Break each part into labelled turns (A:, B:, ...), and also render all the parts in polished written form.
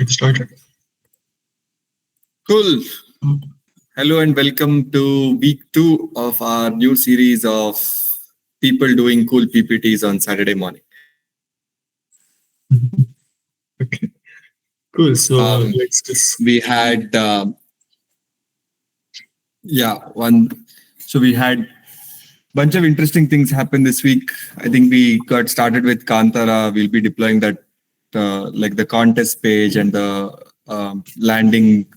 A: It started.
B: Cool. Hello and welcome to week 2 of our new series of people doing cool PPTs on Saturday morning.
A: Okay. Cool. So let's just.
B: We had, we had bunch of interesting things happen this week. I think we got started with Kantara. We'll be deploying that, like the contest page and the landing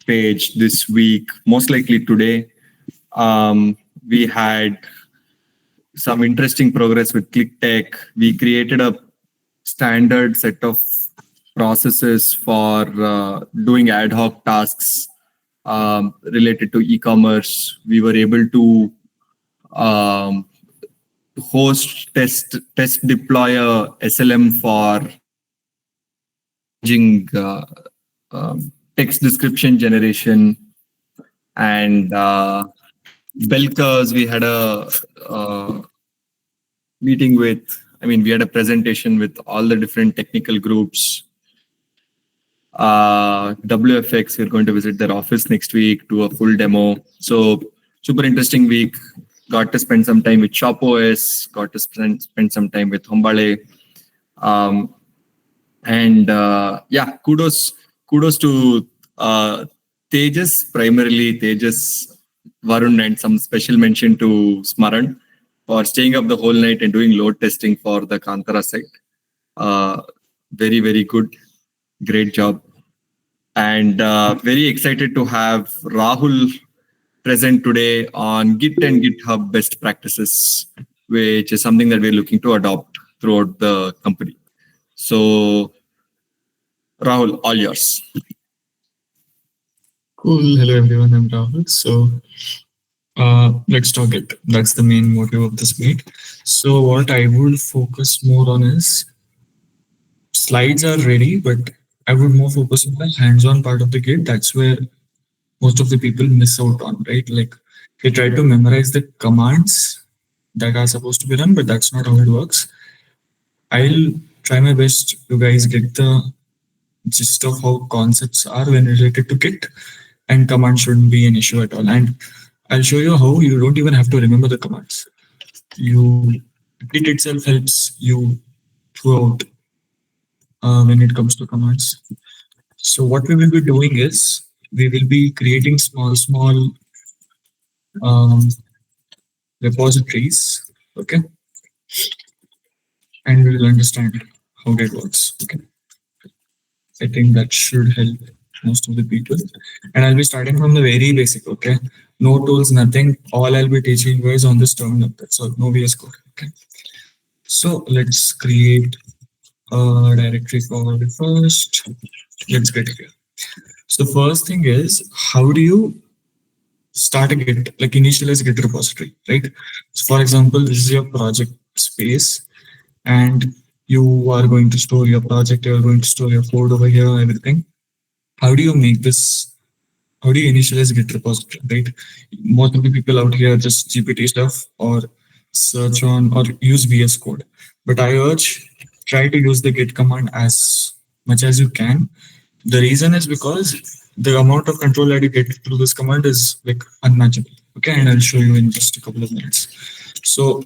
B: page this week, most likely today. We had some interesting progress with ClickTech. We created a standard set of processes for doing ad hoc tasks related to e-commerce. We were able to host, test, deploy a SLM for changing text description generation, and bell curves. We had a meeting with, we had a presentation with all the different technical groups. WFX, we're going to visit their office next week, do a full demo. So super interesting week. Got to spend some time with ShopOS, got to spend some time with Hombale. Kudos to Tejas, primarily Tejas, Varun, and some special mention to Smaran for staying up the whole night and doing load testing for the Kantara site. Very, very good. Great job. And very excited to have Rahul present today on Git and GitHub best practices, which is something that we're looking to adopt throughout the company. So, Rahul, all yours.
A: Cool. Hello, everyone. I'm Rahul. So let's talk Git. That's the main motive of this meet. So what I would focus more on is slides are ready, but I would more focus on the hands-on part of the Git. That's where most of the people miss out on, right? Like they try to memorize the commands that are supposed to be run, but that's not how it works. I'll try my best to guys get the gist of how concepts are when related to Git, and commands shouldn't be an issue at all. And I'll show you how you don't even have to remember the commands. Git itself helps you throughout when it comes to commands. So what we will be doing is we will be creating small repositories, okay? And we will understand how that works, okay? I think that should help most of the people. And I'll be starting from the very basic, okay? No tools, nothing. All I'll be teaching you is on this terminal. That's all, no VS Code, okay? So let's create a directory called first. Let's get here. So the first thing is, how do you start a Git, like initialize a Git repository, right? So for example, this is your project space, and you are going to store your project, you're going to store your code over here, everything. How do you make this? How do you initialize a Git repository, right? Most of the people out here just GPT stuff or search on or use VS Code. But I urge, try to use the Git command as much as you can. The reason is because the amount of control that you get through this command is like unmatchable. Okay, and I'll show you in just a couple of minutes. So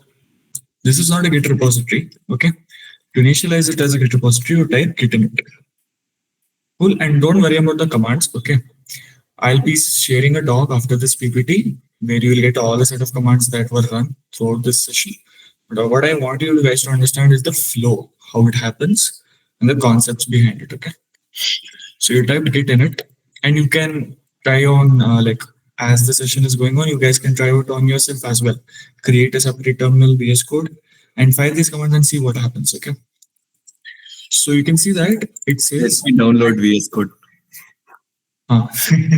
A: this is not a Git repository. Okay, to initialize it as a Git repository, you type git init. Cool, and don't worry about the commands. Okay, I'll be sharing a doc after this PPT where you will get all the set of commands that were run throughout this session. But what I want you guys to understand is the flow, how it happens, and the concepts behind it. Okay. So you type git init, and you can try on like as the session is going on, you guys can try it on yourself as well. Create a separate terminal VS Code and fire these commands and see what happens. Okay. So you can see that it says
B: let me download VS Code.
A: Okay.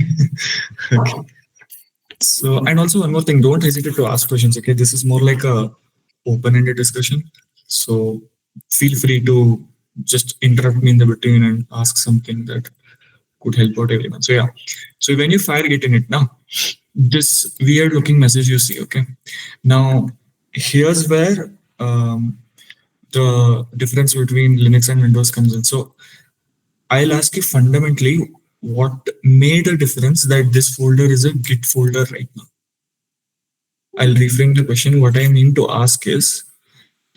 A: So, and also one more thing, don't hesitate to ask questions. Okay, this is more like a open-ended discussion. So feel free to just interrupt me in the between and ask something that could help out everyone. So yeah, so when you fire git init now, this weird looking message you see, okay? Now, here's where the difference between Linux and Windows comes in. So I'll ask you fundamentally what made a difference that this folder is a Git folder right now. I'll reframe the question. What I mean to ask is,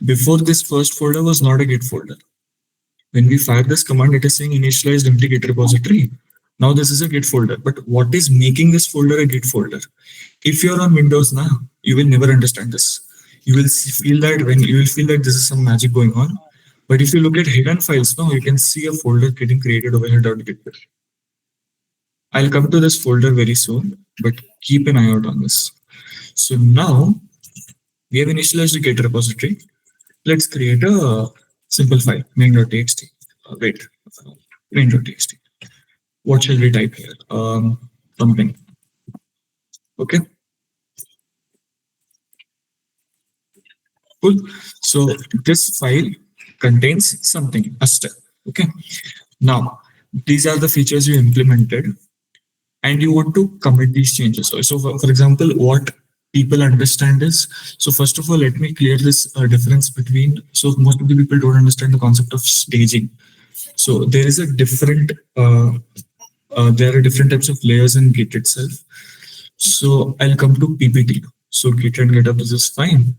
A: before this first folder was not a Git folder. When we fire this command, it is saying initialized empty Git repository. Now this is a Git folder. But what is making this folder a Git folder? If you're on Windows now, you will never understand this. You will feel that this is some magic going on. But if you look at hidden files now, you can see a folder getting created over here. .git. I'll come to this folder very soon, but keep an eye out on this. So now we have initialized the Git repository. Let's create a simple file, main.txt. Wait, main.txt. What shall we type here? Something. Okay. Cool. So this file contains something, a step. Okay. Now, these are the features you implemented and you want to commit these changes. So for example, what people understand is, so first of all, let me clear this difference between, so most of the people don't understand the concept of staging. So there is a different, there are different types of layers in Git itself. So I'll come to PPT. So Git and GitHub, this is fine.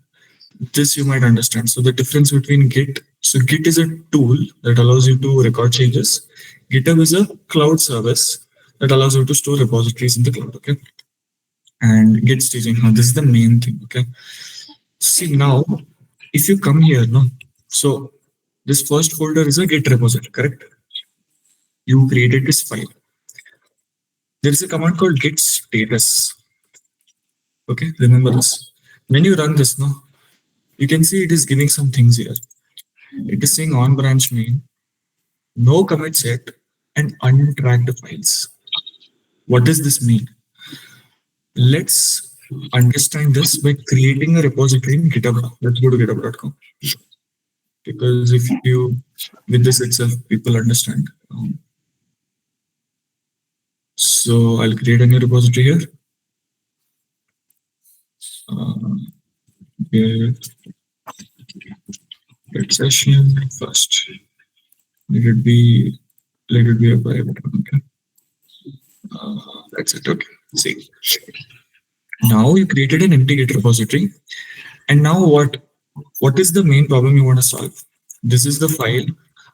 A: This you might understand. So the difference between Git, so Git is a tool that allows you to record changes. GitHub is a cloud service that allows you to store repositories in the cloud. Okay. And Git staging. Now this is the main thing. Okay. See now, if you come here, no. So this first folder is a Git repository, correct? You created this file. There is a command called git status. Okay, remember this. When you run this, no, you can see it is giving some things here. It is saying on branch main, no commits yet, and untracked files. What does this mean? Let's understand this by creating a repository in GitHub. Let's go to github.com. Because if you, with this itself, people understand. So I'll create a new repository here. Here, get session first. Let it be a private one. Okay. That's it. Okay. See. Now you created an empty Git repository, and now what is the main problem you want to solve? This is the file.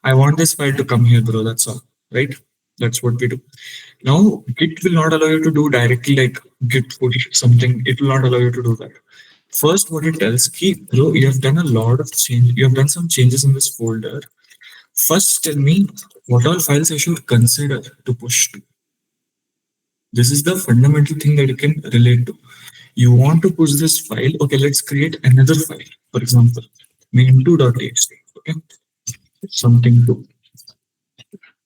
A: I want this file to come here, bro. That's all, right? That's what we do. Now Git will not allow you to do directly like Git push something. It will not allow you to do that. First, what it tells, bro, you have done a lot of change. You have done some changes in this folder. First, tell me what all files I should consider to push to. This is the fundamental thing that you can relate to. You want to push this file. Okay, let's create another file. For example, main2.txt. Okay, something to.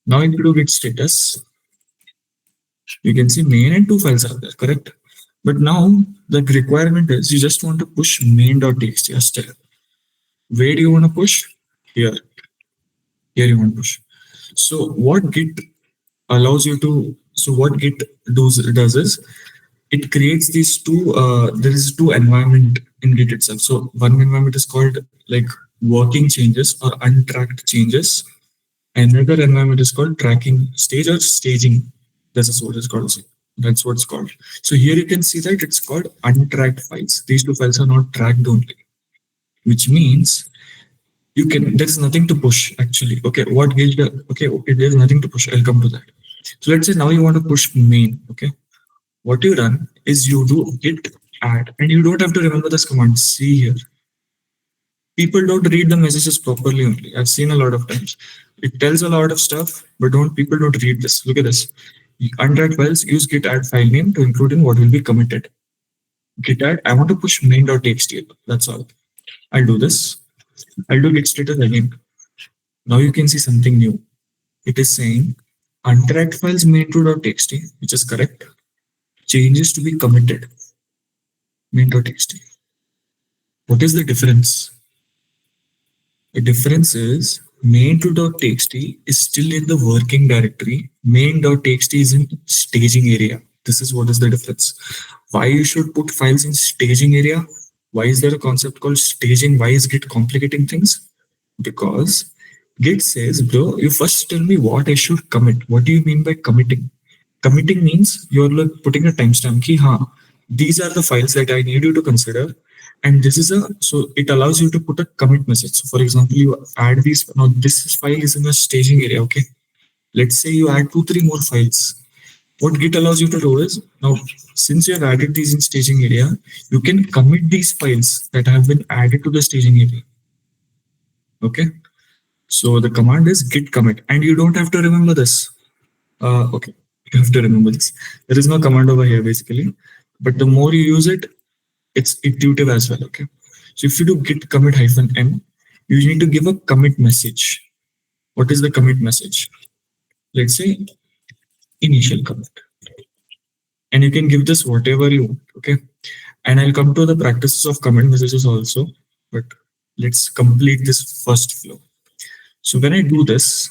A: Now if you do git status, you can see main and two files are there, correct? But now the requirement is you just want to push main.txt as step. Where do you want to push? Here. Here you want to push. So what Git allows you to, so what Git does is it creates these two, there is two environment in Git itself. So one environment is called like working changes or untracked changes. Another environment is called tracking stage or staging. That's what it's called. That's what it's called. So here you can see that it's called untracked files. These two files are not tracked only, which means you can, there's nothing to push actually. Okay, what Git, okay, there's nothing to push. I'll come to that. So let's say now you want to push main. Okay, what you run is you do git add, and you don't have to remember this command. See here. People don't read the messages properly only. I've seen a lot of times. It tells a lot of stuff, but people don't read this. Look at this. Untracked files, use git add file name to include in what will be committed. Git add, I want to push main.txt. That's all. I'll do this. I'll do git status again. Now you can see something new. It is saying untracked files main2.txt, which is correct. Changes to be committed. Main.txt. What is the difference? The difference is main2.txt is still in the working directory. Main.txt is in staging area. This is what is the difference. Why you should put files in staging area? Why is there a concept called staging? Why is Git complicating things? Because Git says, bro, you first tell me what I should commit. What do you mean by committing? Committing means you're like putting a timestamp. Ki, haan, these are the files that I need you to consider. And this is a, so it allows you to put a commit message. So for example, you add these, now this file is in the staging area. Okay. Let's say you add two, three more files. What Git allows you to do is now, since you have added these in staging area, you can commit these files that have been added to the staging area. Okay. So the command is git commit, and you don't have to remember this. Okay, you have to remember this. There is no command over here basically, but the more you use it, it's intuitive as well. Okay. So if you do git commit hyphen m, you need to give a commit message. What is the commit message? Let's say initial commit, and you can give this whatever you want. Okay. And I'll come to the practices of commit messages also, but let's complete this first flow. So when I do this,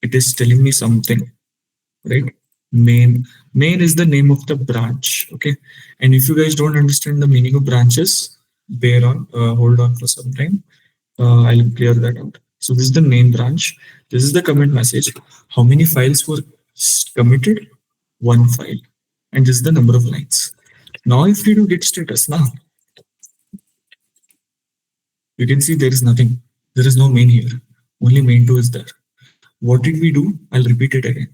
A: it is telling me something, right? Main is the name of the branch. Okay. And if you guys don't understand the meaning of branches, bear on, hold on for some time. I'll clear that out. So this is the main branch. This is the commit message. How many files were committed? One file. And this is the number of lines. Now if we do git status now, you can see there is nothing. There is no main here. Only main2 is there. What did we do? I'll repeat it again.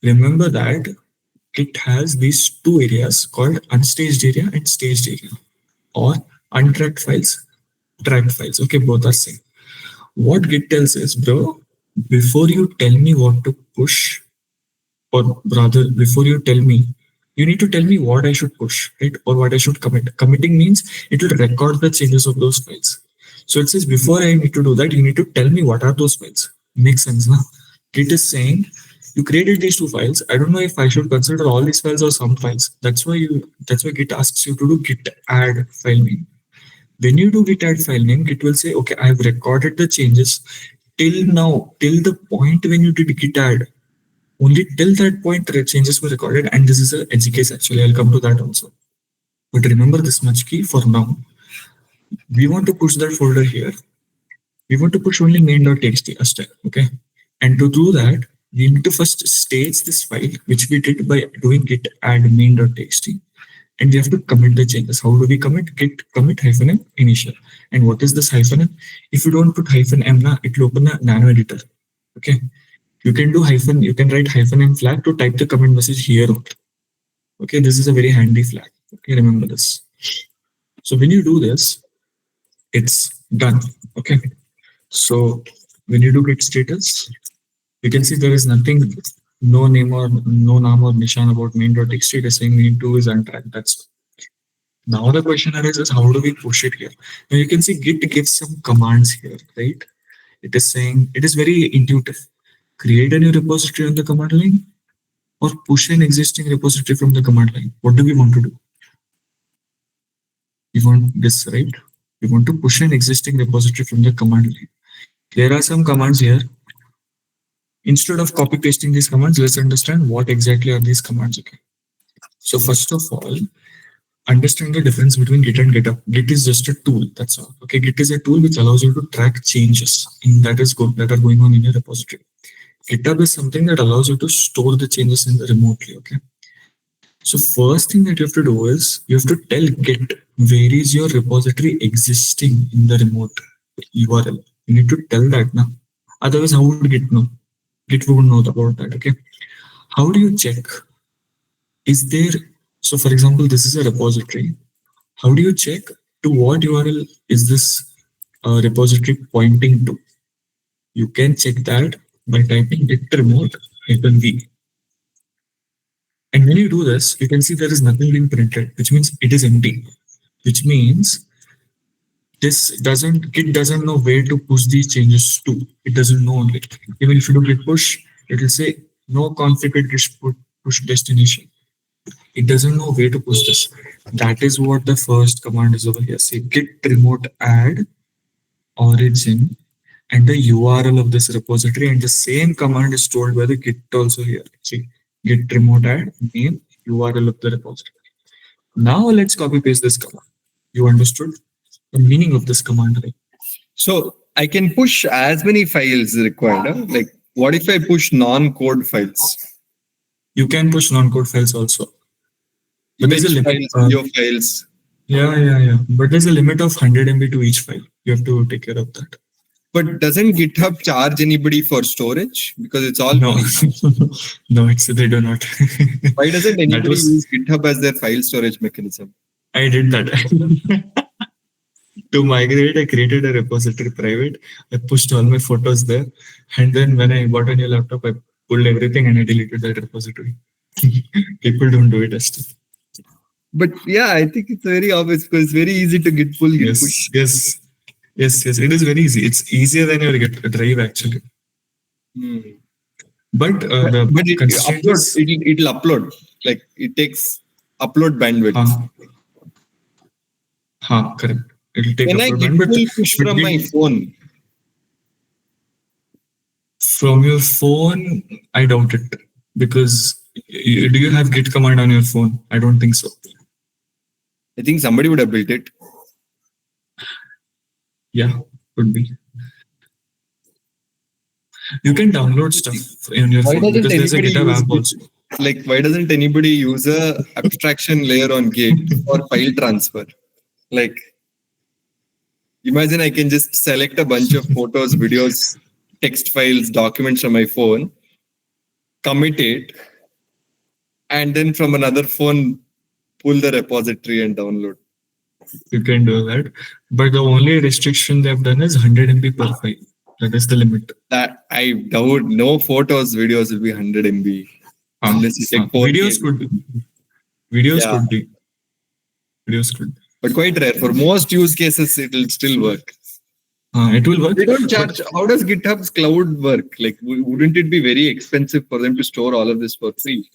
A: Remember that Git has these two areas called unstaged area and staged area, or untracked files, tracked files. Okay, both are same. What Git tells is, bro, before you tell me what to push, or rather, before you tell me, you need to tell me what I should push, right? Or what I should commit. Committing means it will record the changes of those files. So it says, before I need to do that, you need to tell me what are those files. Makes sense, now? Git is saying, you created these two files. I don't know if I should consider all these files or some files. That's why Git asks you to do git add file name. When you do git add file name, Git will say, okay, I have recorded the changes till now, till the point when you did git add. Only till that point the changes were recorded, and this is a edge case actually. I'll come to that also. But remember this much key for now. We want to push that folder here. We want to push only main.txt a step, okay? And to do that, we need to first stage this file, which we did by doing git add main.txt. And we have to commit the changes. How do we commit? Git commit hyphen m initial. And what is this hyphen m? If you don't put hyphen m, it will open a nano editor. Okay. You can do hyphen, you can write hyphen m flag to type the commit message here. Okay, this is a very handy flag. Okay, remember this. So when you do this, it's done. Okay. So when you do git status, you can see there is nothing, no name or nishan about main.txt. It is saying main2 is untracked. That's now the question arises, how do we push it here? Now you can see Git gives some commands here, right? It is saying, it is very intuitive. Create a new repository on the command line or push an existing repository from the command line. What do we want to do? We want this, right? We want to push an existing repository from the command line. There are some commands here. Instead of copy pasting these commands, let's understand what exactly are these commands. Okay. So first of all, understand the difference between Git and GitHub. Git is just a tool. That's all. Okay. Git is a tool which allows you to track changes that are going on in your repository. GitHub is something that allows you to store the changes in the remotely. Okay. So first thing that you have to do is you have to tell Git where is your repository existing in the remote URL. You need to tell that now. Otherwise, how would Git know? Git wouldn't know about that. Okay. How do you check? Is there, so for example, this is a repository. How do you check to what URL is this repository pointing to? You can check that by typing git remote -v. And when you do this, you can see there is nothing being printed, which means it is empty, which means Git doesn't know where to push these changes to. It doesn't know only. Even if you do git push, it will say no configured git push destination. It doesn't know where to push this. That is what the first command is over here. Say git remote add origin and the URL of this repository, and the same command is told by the git also here. See, git remote add name URL of the repository. Now let's copy paste this command. You understood the meaning of this command, right?
B: So I can push as many files required. Like, what if I push non-code files?
A: You can push non-code files also, but there's a
B: Image
A: limit.
B: files, video files.
A: Yeah. But there's a limit of 100 MB to each file. You have to take care of that.
B: But doesn't GitHub charge anybody for storage? Because it's all
A: No,
B: free.
A: no, they do not.
B: Why doesn't
A: That
B: anybody
A: was
B: use GitHub as their file storage mechanism?
A: I did that. To migrate, I created a repository private. I pushed all my photos there, and then when I bought a new laptop, I pulled everything and I deleted that repository. People don't do it as well.
B: But yeah, I think it's very obvious because it's very easy to get pull, get push.
A: Yes. It is very easy. It's easier than your get drive actually.
B: Hmm.
A: But the
B: But it
A: constraint
B: upload,
A: is,
B: it'll upload. Like it takes upload bandwidth.
A: correct. It'll take
B: Can I
A: upload
B: get
A: time, but
B: full push from my phone?
A: from your phone, I doubt it because do you have Git command on your phone? I don't think so.
B: I think somebody would have built it.
A: Yeah, could be. You can download stuff on your
B: Why
A: phone
B: doesn't
A: because there's a
B: anybody
A: GitHub
B: use
A: app
B: Git?
A: also.
B: Like, why doesn't anybody use a abstraction layer on Git for file transfer? Like, imagine I can just select a bunch of photos, videos, text files, documents from my phone, commit it, and then from another phone, pull the repository and download.
A: You can do that. But the only restriction they've done is 100 MB per file. That is the limit.
B: That I doubt no photos, videos will be 100 MB. Unless you take 4K.
A: Videos could be. Videos
B: Yeah.
A: could be. Videos could.
B: But quite rare. For most use cases, it will still work.
A: It will work.
B: They don't charge. How does GitHub's cloud work? Like, wouldn't it be very expensive for them to store all of this for free?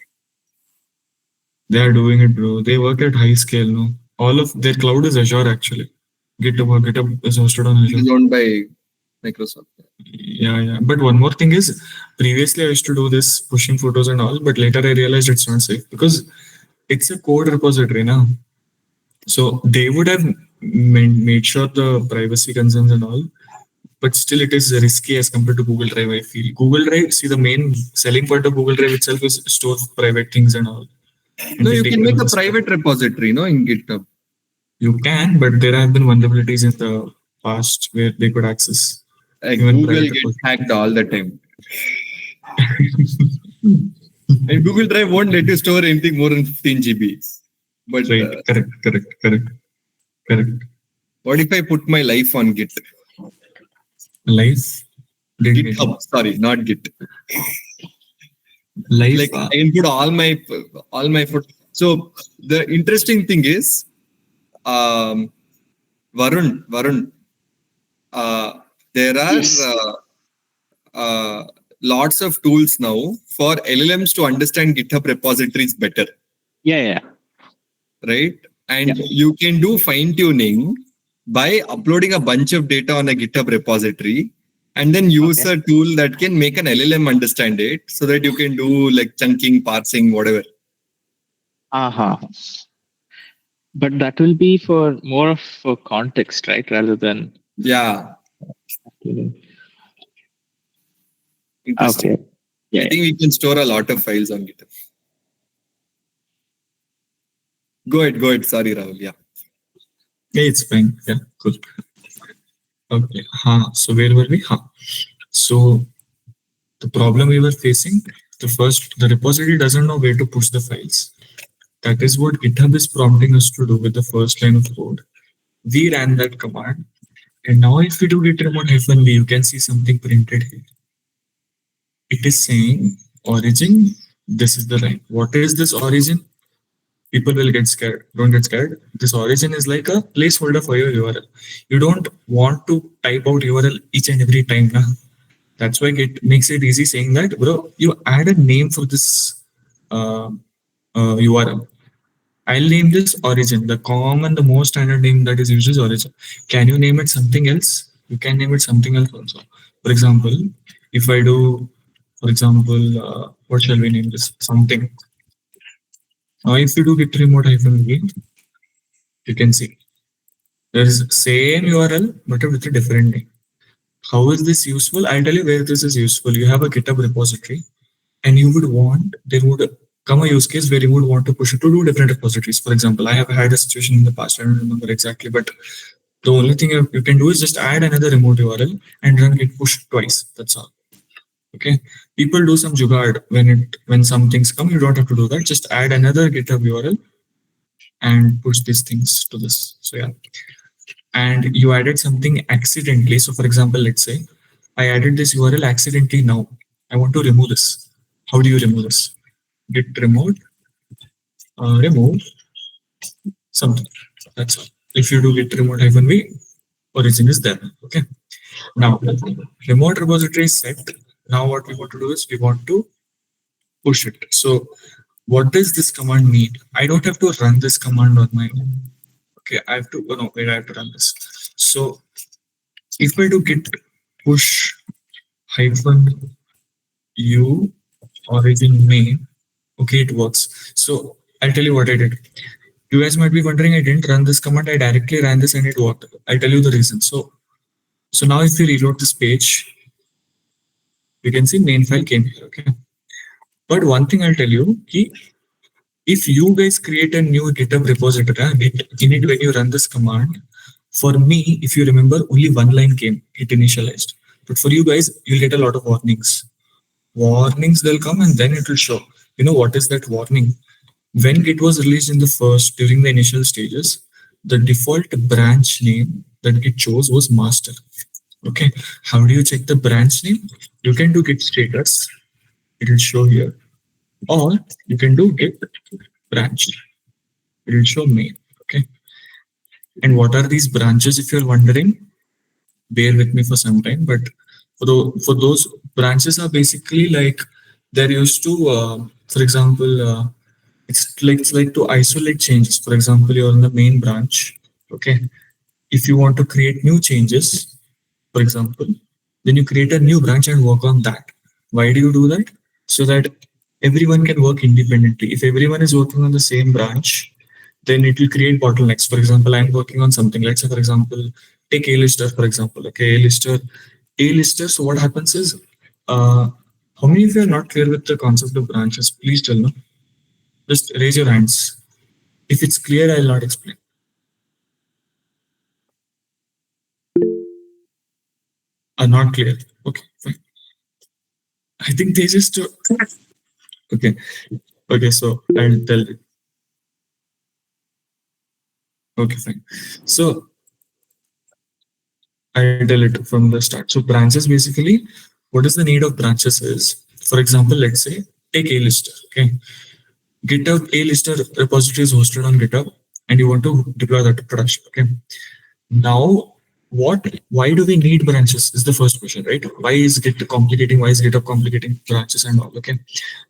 A: They are doing it, bro. They work at high scale, no? All of their cloud is Azure, actually. GitHub is hosted on
B: It is
A: Azure.
B: owned by Microsoft.
A: Yeah. But one more thing is, previously I used to do this pushing photos and all, but later I realized it's not safe because it's a code repository now. So they would have made sure the privacy concerns and all, but still it is risky as compared to Google Drive, I feel. Google Drive, see, the main selling point of Google Drive itself is store private things and all.
B: No, you can make a private repository, no, in GitHub.
A: You can, but there have been vulnerabilities in the past where they could access.
B: Like
A: Even
B: Google
A: private
B: gets hacked all the time. And Google Drive won't let you store anything more than 15 GB. But
A: Right, correct.
B: what if I put my life on Git?
A: Life,
B: GitHub, sorry, not Git.
A: life.
B: Like I can put all my foot. So the interesting thing is, Varun, there are
C: Yes.
B: Lots of tools now for LLMs to understand GitHub repositories better,
C: Yeah.
B: right? And
C: Yeah.
B: you can do fine tuning by uploading a bunch of data on a GitHub repository and then use
C: Okay.
B: a tool that can make an LLM understand it so that you can do like chunking, parsing, whatever.
C: Uh-huh. But that will be for more of for context, right? Rather than
B: Yeah. Interesting.
C: okay. Yeah.
B: I think we can store a lot of files on GitHub. Go ahead. Sorry, Rahul. Yeah.
A: Yeah, it's fine. Yeah, cool. Okay. So where were we? So the problem we were facing, the repository doesn't know where to push the files. That is what GitHub is prompting us to do with the first line of code. We ran that command. And now if we do git remote -v, you can see something printed here. It is saying origin, this is the line. What is this origin? People will get scared. Don't get scared. This origin is like a placeholder for your URL. You don't want to type out URL each and every time. Nah? That's why Git makes it easy saying that, bro, you add a name for this URL. I'll name this origin. The common, the most standard name that is used is origin. Can you name it something else? You can name it something else also. For example, if I do, what shall we name this? Something. If you do git remote -v, you can see there is same URL but with a different name. How is this useful? I'll tell you where this is useful. You have a GitHub repository, and you would want, there would come a use case where you would want to push it to two different repositories. For example, I have had a situation in the past, I don't remember exactly, but the only thing you can do is just add another remote URL and run git push twice. That's all. Okay. People do some jugaad when some things come, you don't have to do that. Just add another GitHub URL and push these things to this. So yeah. And you added something accidentally. So for example, let's say I added this URL accidentally now. I want to remove this. How do you remove this? Git remove something. That's all. If you do git remote -v, origin is there. Okay. Now remote repository is set. Now what we want to do is we want to push it. So what does this command mean? I don't have to run this command on my own. Okay, I have to, oh no, wait, I have to run this. So if I do git push hyphen u origin main, okay, it works. So I'll tell you what I did. You guys might be wondering, I didn't run this command, I directly ran this and it worked. I'll tell you the reason. So now if you reload this page, you can see main file came here, okay? But one thing I'll tell you, if you guys create a new GitHub repository, in it when you run this command, for me, if you remember, only one line came, it initialized. But for you guys, you'll get a lot of warnings. Warnings, they'll come and then it will show. You know what is that warning? When Git was released in the first, during the initial stages, the default branch name that Git chose was master. Okay, how do you check the branch name? You can do git status, it will show here, or you can do git branch, it will show main. Okay, and what are these branches? If you're wondering, bear with me for some time. But for those branches are basically like they're used to, for example, it's like to isolate changes. For example, you're in the main branch. Okay, if you want to create new changes, for example, then you create a new branch and work on that. Why do you do that? So that everyone can work independently. If everyone is working on the same branch, then it will create bottlenecks. For example, I'm working on something. Let's say, for example, take A-lister, for example. Okay, A-lister. So what happens is, how many of you are not clear with the concept of branches? Please tell me. Just raise your hands. If it's clear, I'll not explain. Are not clear. Okay, fine. I think they just okay. Okay, so I'll tell it. Okay, fine. So I'll tell it from the start. So branches basically, what is the need of branches is, for example, let's say take A-lister. Okay, GitHub A-lister repository is hosted on GitHub, and you want to deploy that to production. Okay, now why do we need branches is the first question, right? Why is Git complicating? Why is GitHub complicating branches and all? Okay,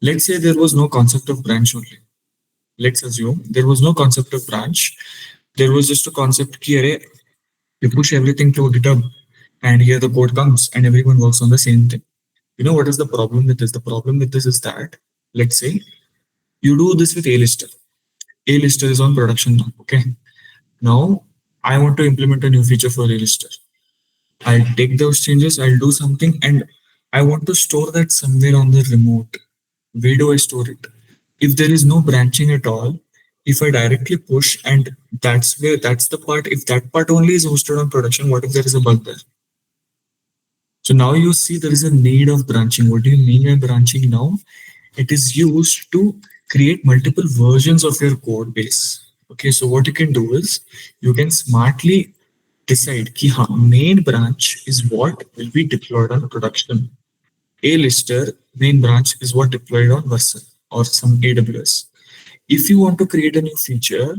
A: let's say there was no concept of branch only. Let's assume there was no concept of branch. There was just a concept ki array, you push everything to GitHub and here the code comes and everyone works on the same thing. You know what is the problem with this? The problem with this is that, let's say you do this with A-lister. A-lister is on production now. Okay. Now I want to implement a new feature for A-lister. I'll take those changes, I'll do something, and I want to store that somewhere on the remote. Where do I store it? If there is no branching at all, if I directly push, and that's the part, if that part only is hosted on production, what if there is a bug there? So now you see there is a need of branching. What do you mean by branching now? It is used to create multiple versions of your code base. Okay, so what you can do is you can smartly decide ki main branch is what will be deployed on production. A-lister main branch is what deployed on Versa or some AWS. If you want to create a new feature,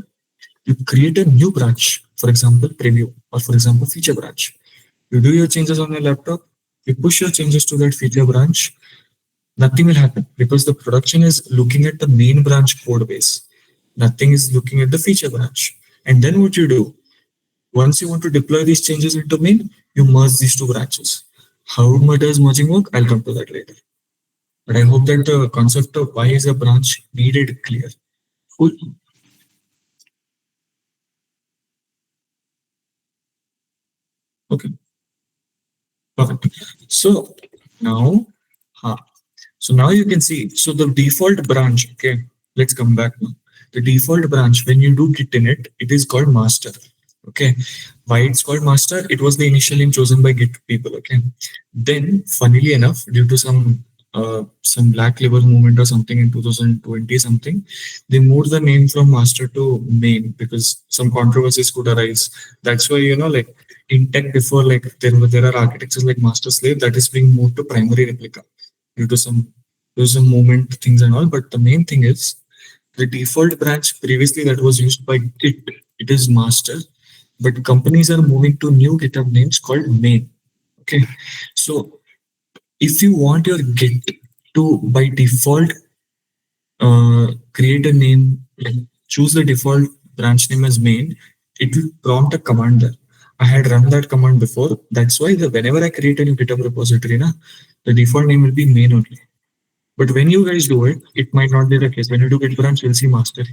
A: you create a new branch, for example, preview, or for example, feature branch. You do your changes on your laptop, you push your changes to that feature branch, nothing will happen because the production is looking at the main branch code base. Nothing is looking at the feature branch. And then what you do, once you want to deploy these changes into main, you merge these two branches. How does merging work? I'll come to that later. But I hope that the concept of why is a branch needed clear. Cool. Okay. Perfect. So now, huh, so now you can see, so the default branch, okay, let's come back now. The default branch, when you do git init, it is called master. Okay. Why it's called master? It was the initial name chosen by Git people. Okay. Then, funnily enough, due to some black labor movement or something in 2020 something, they moved the name from master to main because some controversies could arise. That's why, like in tech before, like there are architectures like master slave that is being moved to primary replica due to some movement things and all. But the main thing is the default branch previously that was used by Git, it is master, but companies are moving to new GitHub names called main. Okay, so if you want your Git to by default create a name, like choose the default branch name as main, it will prompt a command there. I had run that command before. That's why whenever I create a new GitHub repository, the default name will be main only. But when you guys do it, it might not be the case. When you do git branch, you'll see master.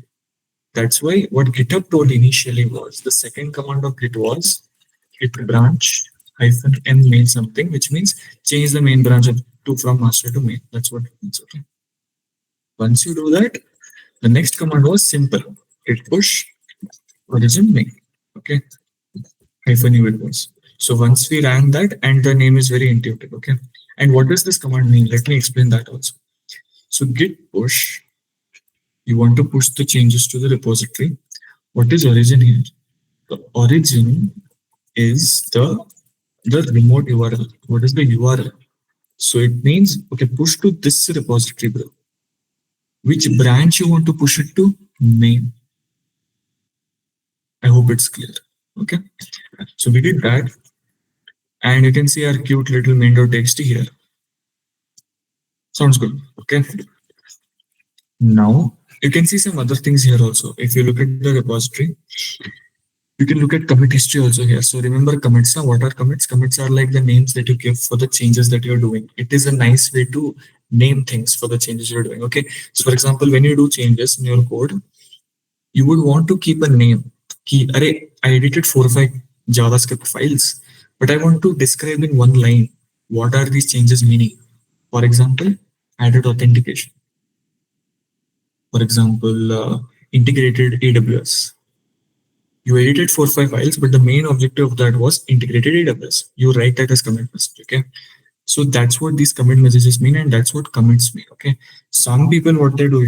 A: That's why what GitHub told initially was the second command of Git was git branch hyphen m main something, which means change the main branch to from master to main. That's what it means. Okay. Once you do that, the next command was simple. Git push origin main. Okay. Hyphen u it was. So once we ran that, and the name is very intuitive. Okay. And what does this command mean? Let me explain that also. So git push, you want to push the changes to the repository. What is origin here? The origin is the remote URL. What is the URL? So it means, okay, push to this repository, bro. Which branch you want to push it to? Main. I hope it's clear. Okay. So we did that. And you can see our cute little main.txt here. Sounds good. Okay. Now you can see some other things here also. If you look at the repository, you can look at commit history also here. So remember commits. What are commits? Commits are like the names that you give for the changes that you're doing. It is a nice way to name things for the changes you're doing. Okay. So for example, when you do changes in your code, you would want to keep a name. Key, array, I edited 4 or 5 JavaScript files, but I want to describe in one line what are these changes meaning. For example, added authentication. For example, integrated AWS. You edited 4 or 5 files, but the main objective of that was integrated AWS. You write that as commit message. Okay. So that's what these commit messages mean, and that's what commits mean. Okay. Some people, what they do,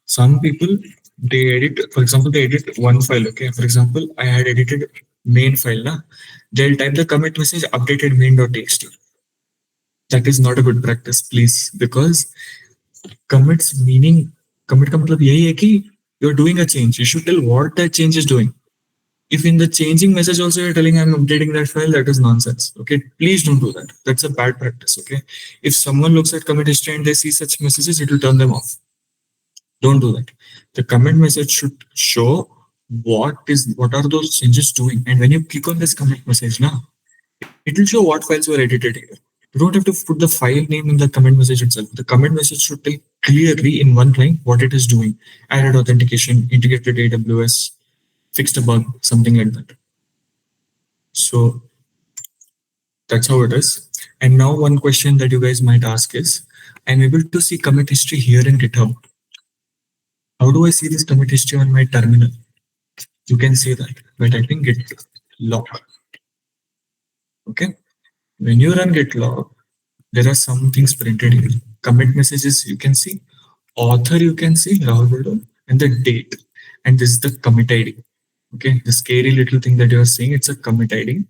A: some people they edit, for example, they edit one file. Okay. For example, I had edited main file. They'll type the commit message updated main.txt. That is not a good practice, please, because commits meaning commit का मतलब यही है कि you're doing a change. You should tell what that change is doing. If in the changing message also you're telling I'm updating that file, that is nonsense. Okay, please don't do that. That's a bad practice. Okay, if someone looks at commit history and they see such messages, it will turn them off. Don't do that. The commit message should show what are those changes doing, and when you click on this commit message now, it will show what files were edited here. You don't have to put the file name in the commit message itself. The commit message should tell clearly in one line what it is doing. Added authentication, integrated AWS, fixed a bug, something like that. So that's how it is. And now one question that you guys might ask is, I'm able to see commit history here in GitHub. How do I see this commit history on my terminal? You can see that by typing git log. Okay. When you run git log, there are some things printed here. Commit messages you can see, author you can see, Rahul, and the date. And this is the commit ID. Okay, the scary little thing that you are seeing, it's a commit ID.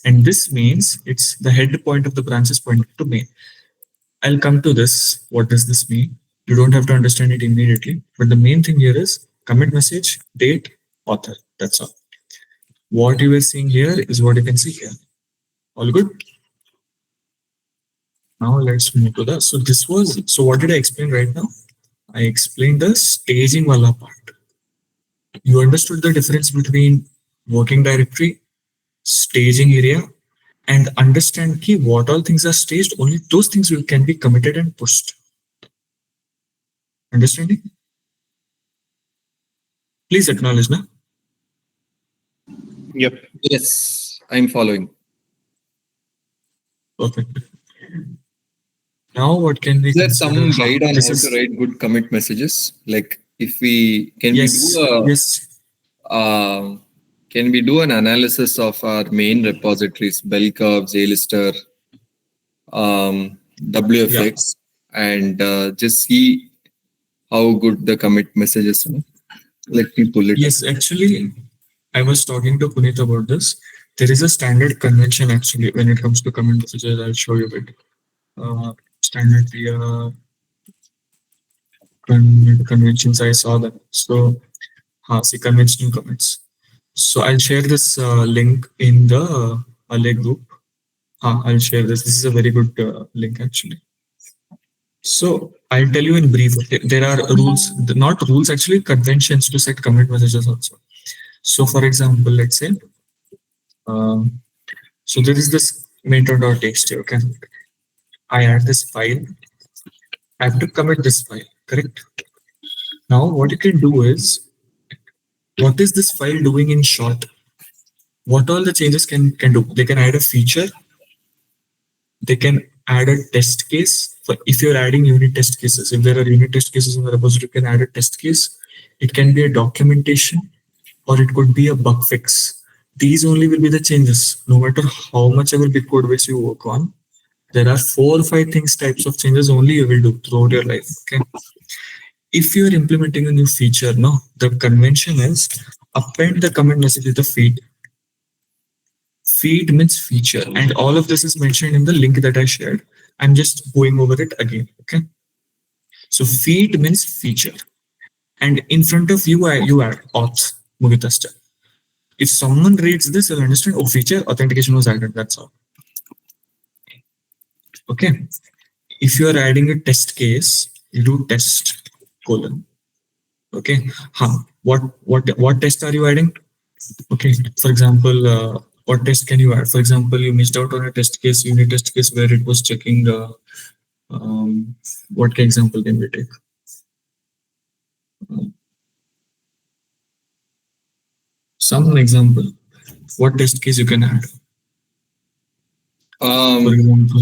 A: And this means it's the head point of the branch is pointed to main. I'll come to this. What does this mean? You don't have to understand it immediately. But the main thing here is commit message, date, author. That's all. What you are seeing here is what you can see here. All good? Now let's move to the, so what did I explain right now? I explained the staging wala part. You understood the difference between working directory, staging area, and understand key what all things are staged. Only those things can be committed and pushed. Understanding? Please acknowledge now.
C: Yep.
B: Yes, I'm following.
A: Perfect. Now, what can we
B: Is there
A: consider?
B: some guide on
A: This
B: how to
A: is
B: write good commit messages? Like if we can we do
A: yes,
B: a
A: yes,
B: can we do an analysis of our main repositories, bell curve, JLister,
A: yeah,
B: WFX, and just see how good the commit messages are? Let me pull it up.
A: yes. Actually, I was talking to Puneet about this. There is a standard convention actually when it comes to commit messages. I'll show you it. Standard conventions. I saw that. So, see conventional commits. So I'll share this link in the Alaiy group. I'll share this. This is a very good link actually. So I'll tell you in brief. Okay? There are rules, not rules actually, conventions to set commit messages also. So for example, let's say, um, so there is this mentor.txt. Okay, I add this file. I have to commit this file. Correct. Now what you can do is, what is this file doing in short? What all the changes can do? They can add a feature. They can add a test case for if you're adding unit test cases. If there are unit test cases in the repository, you can add a test case. It can be a documentation, or it could be a bug fix. These only will be the changes. No matter how much ever big code base you work on, there are 4 or 5 types of changes only you will do throughout your life. Okay. If you're implementing a new feature, no, the convention is append the commit message with the feed. Feed means feature, and all of this is mentioned in the link that I shared. I'm just going over it again. Okay. So feed means feature, and in front of you, you add auth Mudita step. If someone reads this, they'll understand, oh, feature authentication was added. That's all. Okay. If you are adding a test case, you do test colon. Okay. What test are you adding? Okay. For example, what test can you add? For example, you missed out on a test case, unit test case where it was checking. What example can we take? Some example. What test case you can add? For example,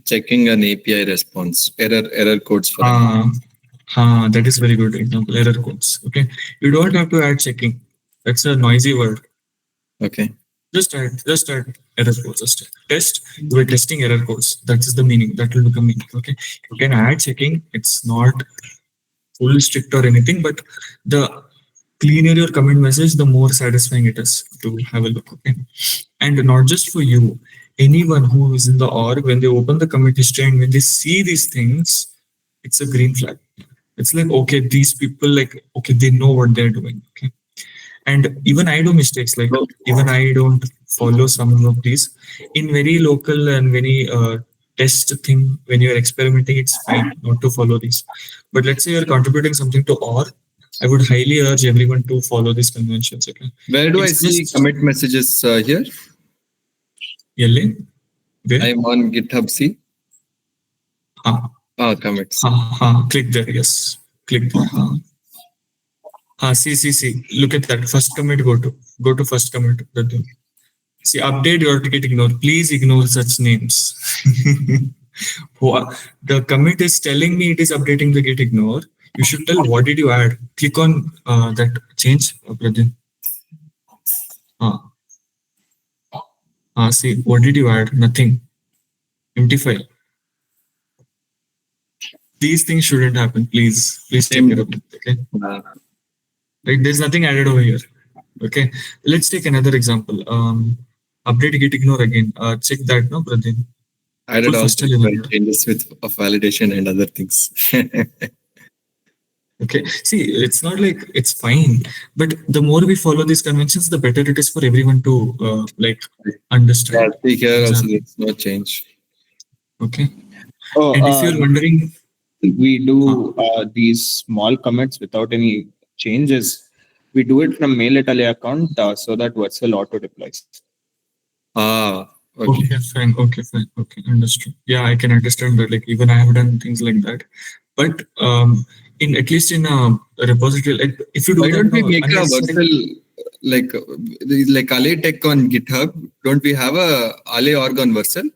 B: Checking an API response, error codes for
A: that is very good example. Error codes. Okay, you don't have to add checking. That's a noisy word.
B: Okay.
A: Just add error codes. Just test. You are testing error codes. That is the meaning. That will become meaning. Okay, you can add checking. It's not full strict or anything, but the cleaner your commit message, the more satisfying it is to have a look. Okay, and not just for you. Anyone who is in the org, when they open the commit history and when they see these things, it's a green flag. It's like, okay, these people, like, okay, they know what they're doing. Okay. And even I do mistakes, like even I don't follow some of these in very local and very test thing. When you're experimenting, it's fine not to follow these. But let's say you're contributing something to org, I would highly urge everyone to follow these conventions. Okay.
B: Where do
A: It's
B: I see
A: just-
B: commit messages here?
A: Yelle? Where?
B: I'm on GitHub. See. Commits.
A: Click there. Yes. Click there. See. Look at that. First commit. Go to first commit. See, update your ticket ignore. Please ignore such names. The commit is telling me it is updating the git ignore. You should tell what did you add. Click on that change, Pradin. See, what did you add? Nothing. Empty file. These things shouldn't happen. Please take care of it. Okay. Right. There's nothing added over here. Okay. Let's take another example. Update git ignore again. Check that, no, Pradin.
B: I did also changes with validation and other things.
A: Okay. See, it's not like it's fine, but the more we follow these conventions, the better it is for everyone to understand.
B: Yeah, here also there's no change.
A: Okay. And if you're wondering,
C: we do these small commits without any changes. We do it from mail at Alaiy account so that Virtual auto deploys.
A: Okay, fine. Okay, understood. Yeah, I can understand that. Like even I have done things like that, but in at least in a repository, like if you do,
B: why don't we make a Virtual like Alaiy Tech on GitHub? Don't we have a Alaiy org on Virtual?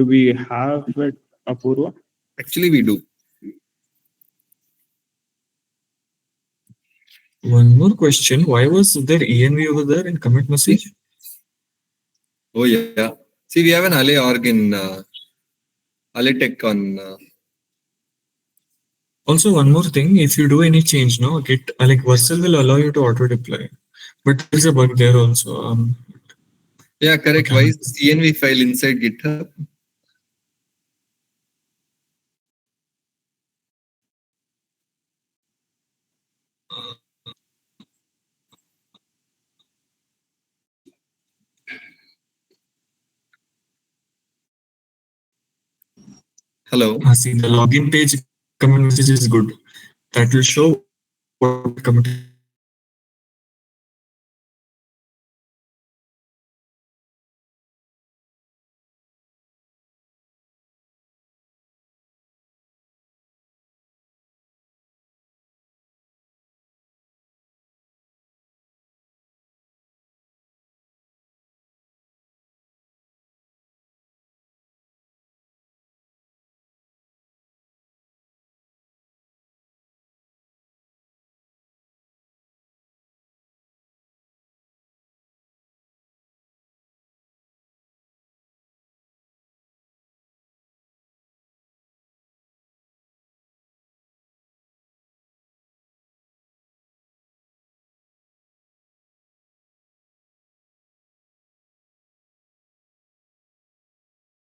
C: Do we have it, Apurva?
B: Actually, we do.
A: One more question. Why was there env over there in commit message?
B: Oh yeah. See, we have an Alaiy org in Alaiy Tech on.
A: Also, one more thing. If you do any change, no, Git like Vercel will allow you to auto deploy, but there is a bug there also.
B: Yeah, correct.
A: What
B: Why is
A: happens?
B: the env file inside GitHub? Hello.
A: See, the login page commit message is good. That will show what commit is being done.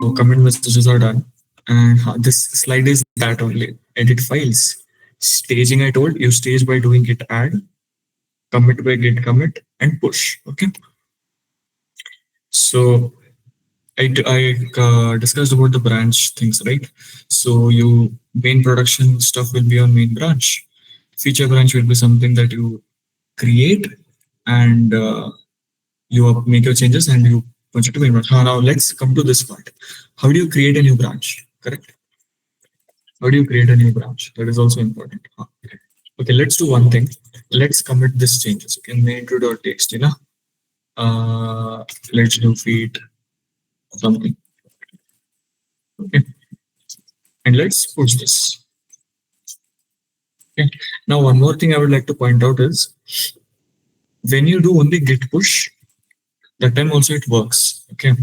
A: So commit messages are done, and this slide is that only. Edit files. Staging I told you stage by doing git add, commit by git commit, and push. Okay. So I discussed about the branch things, right? So you main production stuff will be on main branch. Feature branch will be something that you create and you make your changes and you punch it to main branch. Now let's come to this part. How do you create a new branch? Correct. How do you create a new branch? That is also important. Okay, let's do one thing. Let's commit this changes. Okay, main.txt, you know. Let's do feed something. Okay, and let's push this. Okay. Now, one more thing I would like to point out is when you do only git push, that time also it works. Okay,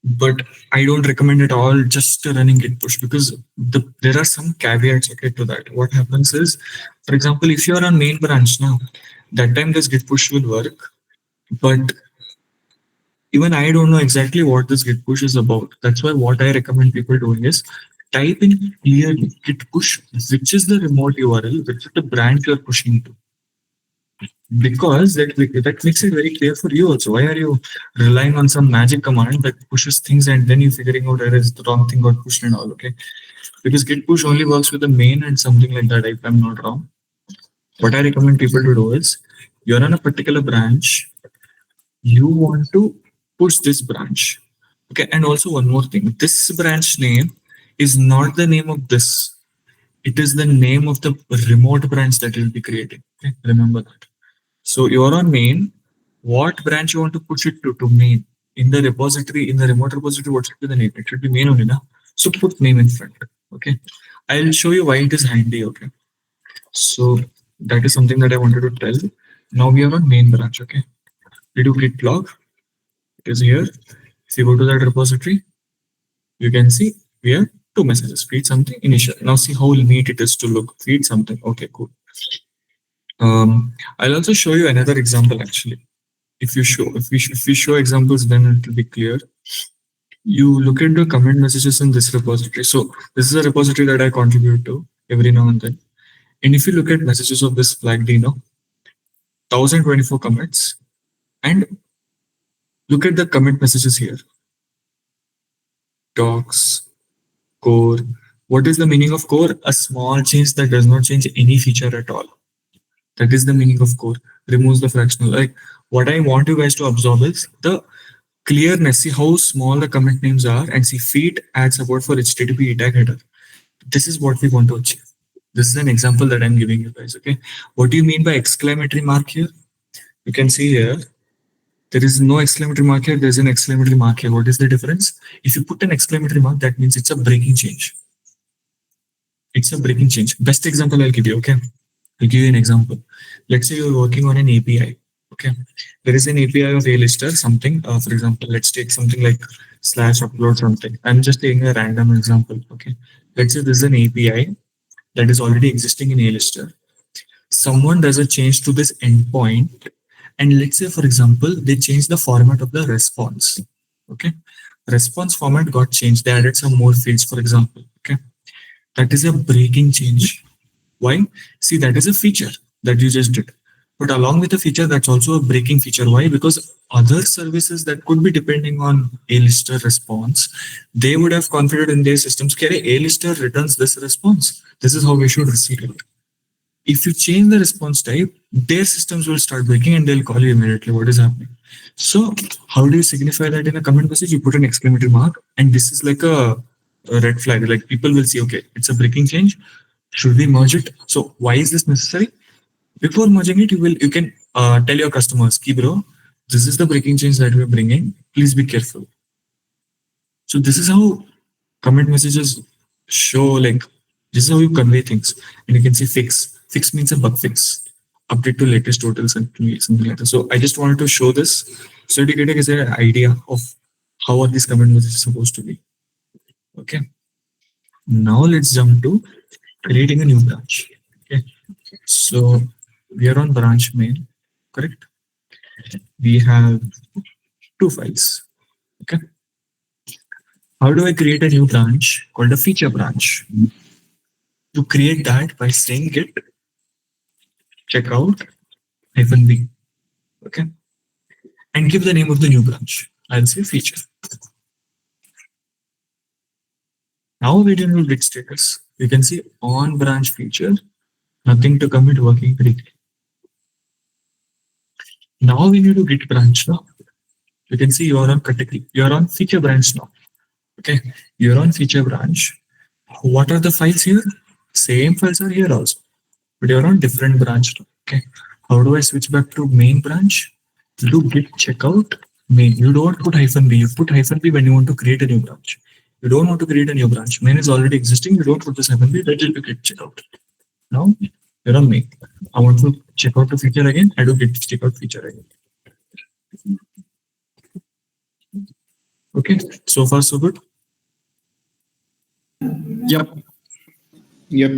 A: but I don't recommend it all just running git push because there are some caveats okay to that. What happens is, for example, if you are on main branch now, that time this git push will work, but even I don't know exactly what this git push is about. That's why what I recommend people doing is type in clearly git push, which is the remote URL, which is the branch you're pushing to. Because that makes it very clear for you also. Why are you relying on some magic command that pushes things and then you figuring out where is the wrong thing got pushed and all, okay? Because git push only works with the main and something like that, if I'm not wrong. What I recommend people to do is you're on a particular branch, you want to push this branch. Okay, and also one more thing. This branch name is not the name of this. It is the name of the remote branch that you'll be creating. Okay, remember that. So you're on main. What branch you want to push it to main? In the repository, in the remote repository, what should be the name? It should be main only, na? So put name in front. Okay. I'll show you why it is handy. Okay. So that is something that I wanted to tell. Now we are on main branch. Okay. Did you git log? It is here. If you go to that repository, you can see we have two messages. Feed something initial. Now see how neat it is to look. Feed something. Okay, cool. I'll also show you another example actually. If we show examples, then it will be clear. You look at the commit messages in this repository. So this is a repository that I contribute to every now and then. And if you look at messages of this flag Dino, 1024 commits, and look at the commit messages here. Docs, core. What is the meaning of core? A small change that does not change any feature at all. That is the meaning of core. Removes the fractional. Like what I want you guys to absorb is the clearness. See how small the commit names are, and see feed add support for HTTP tag header. This is what we want to achieve. This is an example that I'm giving you guys. Okay. What do you mean by exclamatory mark here? You can see here There is no exclamatory mark here. There's an exclamatory mark here. What is the difference? If you put an exclamatory mark, that means it's a breaking change. It's a breaking change. Best example I'll give you. Okay, I'll give you an example. Let's say you're working on an API. Okay, there is an API of a lister something. For example, let's take something like slash upload something. I'm just taking a random example. Okay, let's say there's an API that is already existing in a lister. Someone does a change to this endpoint, and let's say, for example, they change the format of the response. Okay, response format got changed. They added some more fields, for example. Okay, that is a breaking change. Why? See, that is a feature that you just did. But along with the feature, that's also a breaking feature. Why? Because other services that could be depending on A-lister response, they would have configured in their systems, okay, A-lister returns this response. This is how we should receive it. If you change the response type, their systems will start breaking and they'll call you immediately. What is happening? So how do you signify that in a comment message? You put an exclamatory mark, and this is like a red flag. Like people will see, okay, it's a breaking change. Should we merge it? So why is this necessary? Before merging it, you can tell your customers, "Ki bro, this is the breaking change that we're bringing. Please be careful." So this is how comment messages show, like this is how you convey things. And you can see fix. Fix means a bug fix. Update to latest totals and something like that. So I just wanted to show this so that you get an idea of how are these comment messages supposed to be. Okay. Now let's jump to creating a new branch. Okay. So we are on branch main, correct? We have two files. Okay. How do I create a new branch called a feature branch? To create that by saying git checkout -b. Okay. And give the name of the new branch. I'll say feature. Now we do git status. You can see on branch feature, nothing to commit, working correctly. Now we need to git branch now. You can see you are on category. You are on feature branch now. Okay. You're on feature branch. What are the files here? Same files are here also, but you're on different branch now. Okay. How do I switch back to main branch? Do git checkout main. You don't put -b. You put -b when you want to create a new branch. You don't want to create a new branch. Main is already existing. You don't put this -b. That will be git checkout. Now you're on main. I want to check out the feature again. I do git checkout feature again. Okay. So far, so good.
B: Yep.
C: Yep.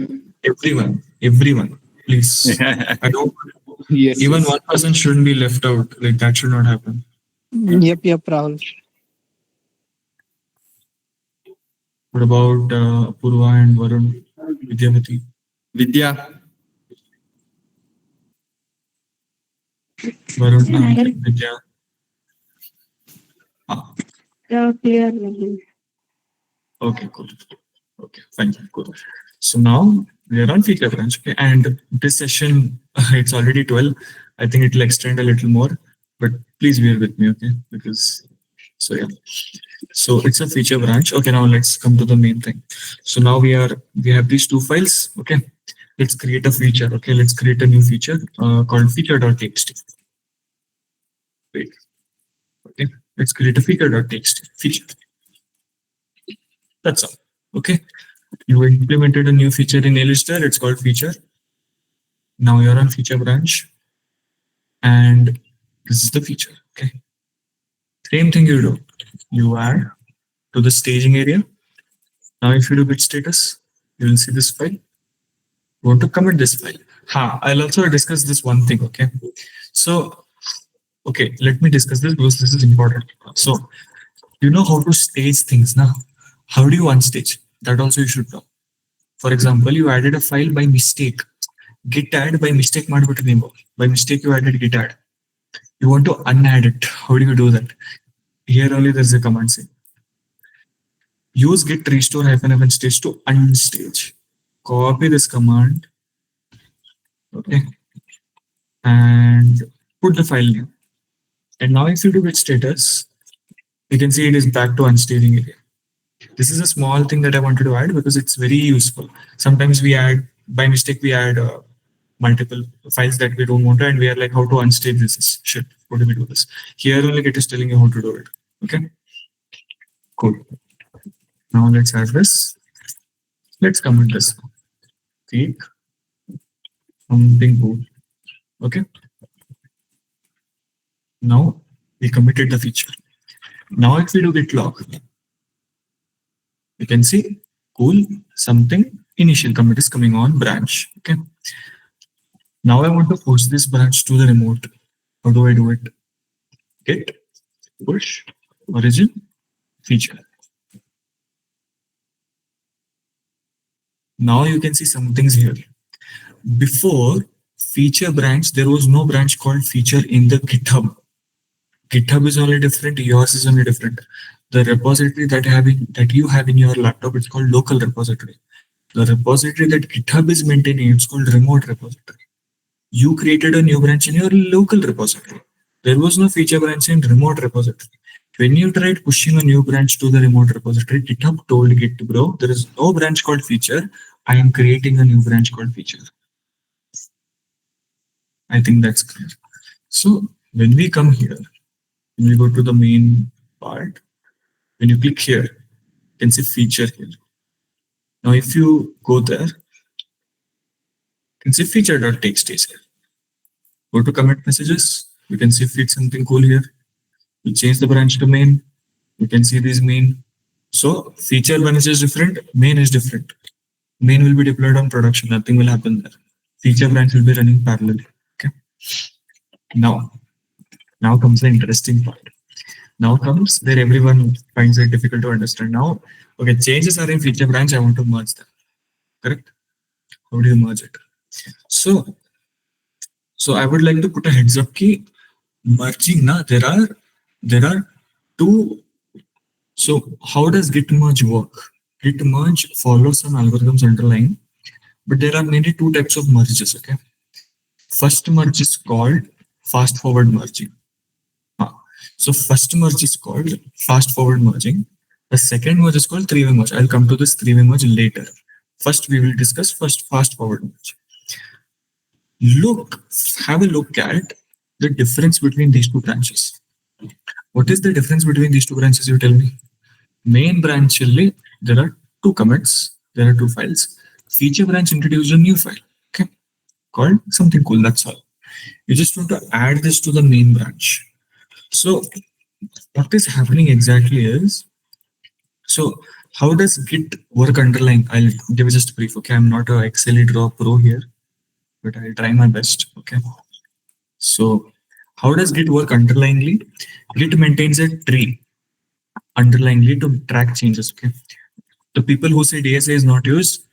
A: Everyone, please. I don't.
C: Yes.
A: Even
C: yes.
A: one person shouldn't be left out. Like that should not happen.
D: Yep, Rahul.
A: What about Purva and Varun, Vidyavati?
B: Vidya.
A: Varun, Vidya. Ah,
E: Clear.
A: okay, cool. Okay, fine, cool. So now we are on feature branch. Okay, and this session it's already 12. I think it will extend a little more, but please bear with me, okay? Because so yeah. So it's a feature branch. Okay, now let's come to the main thing. So now we have these two files. Okay, let's create a feature. Okay, let's create a new feature called feature.txt. Wait. Okay, let's create a feature.txt feature. That's all. Okay, you implemented a new feature in A-lister. It's called feature. Now you're on feature branch, and this is the feature. Okay, same thing you do. You add to the staging area. Now, if you do git status, you will see this file. You want to commit this file. I'll also discuss this one thing. Okay, so okay, let me discuss this because this is important. So you know how to stage things now. How do you unstage? That also you should know. For example, you added a file by mistake. Git add by mistake ಮಾಡ್ಬಿಟ್ಟು ನೀವು. By mistake you added git add. You want to unadd it. How do you do that? Here only there's a command saying use git restore -f stage to unstage. Copy this command. Okay. And put the file name. And now if you do git status, you can see it is back to unstaging area. This is a small thing that I wanted to add because it's very useful. Sometimes we add, by mistake, we add multiple files that we don't want to, and we are like, how to unstable this shit. How do we do this? Here only it is telling you how to do it. Okay, cool. Now let's add this. Let's comment this. Click something cool. Okay. Now we committed the feature. Now if we do git log, you can see cool something initial commit is coming on branch. Okay. Now I want to push this branch to the remote. How do I do it? Git push origin feature. Now you can see some things here. Before feature branch, there was no branch called feature in the GitHub. GitHub is only different, yours is only different. The repository that you have in your laptop, it's called local repository. The repository that GitHub is maintaining, it's called remote repository. You created a new branch in your local repository. There was no feature branch in remote repository. When you tried pushing a new branch to the remote repository, GitHub told Git, bro, there is no branch called feature. I am creating a new branch called feature. I think that's clear. So when we come here, when we go to the main part, when you click here, you can see feature here. Now, if you go there, you can see feature.txt is here. Go to commit messages. You can see feed something cool here. You change the branch to main. You can see this main. So feature branch is different. Main is different. Main will be deployed on production. Nothing will happen there. Feature branch will be running parallelly. Okay. Now comes the interesting part. Now comes where everyone finds it difficult to understand. Now, okay, changes are in feature branch. I want to merge them. Correct? How do you merge it? So I would like to put a heads up key. Merging na there are two. So how does git merge work? Git merge follows some algorithms underlying, but there are mainly two types of merges. Okay, first merge is called fast forward merging. So first merge is called fast forward merging. The second merge is called three-way merge. I'll come to this three-way merge later. First, we will discuss fast forward merge. Have a look at the difference between these two branches. What is the difference between these two branches? You tell me. Main branch, there are two commits, there are two files. Feature branch introduced a new file, okay, called something cool. That's all. You just want to add this to the main branch. So what is happening exactly is, so how does Git work underlying? I'll give you just a brief. Okay, I'm not a Excel draw pro here, but I'll try my best. Okay. So how does Git work underlyingly? Git maintains a tree underlyingly to track changes. Okay. The people who say DSA is not used,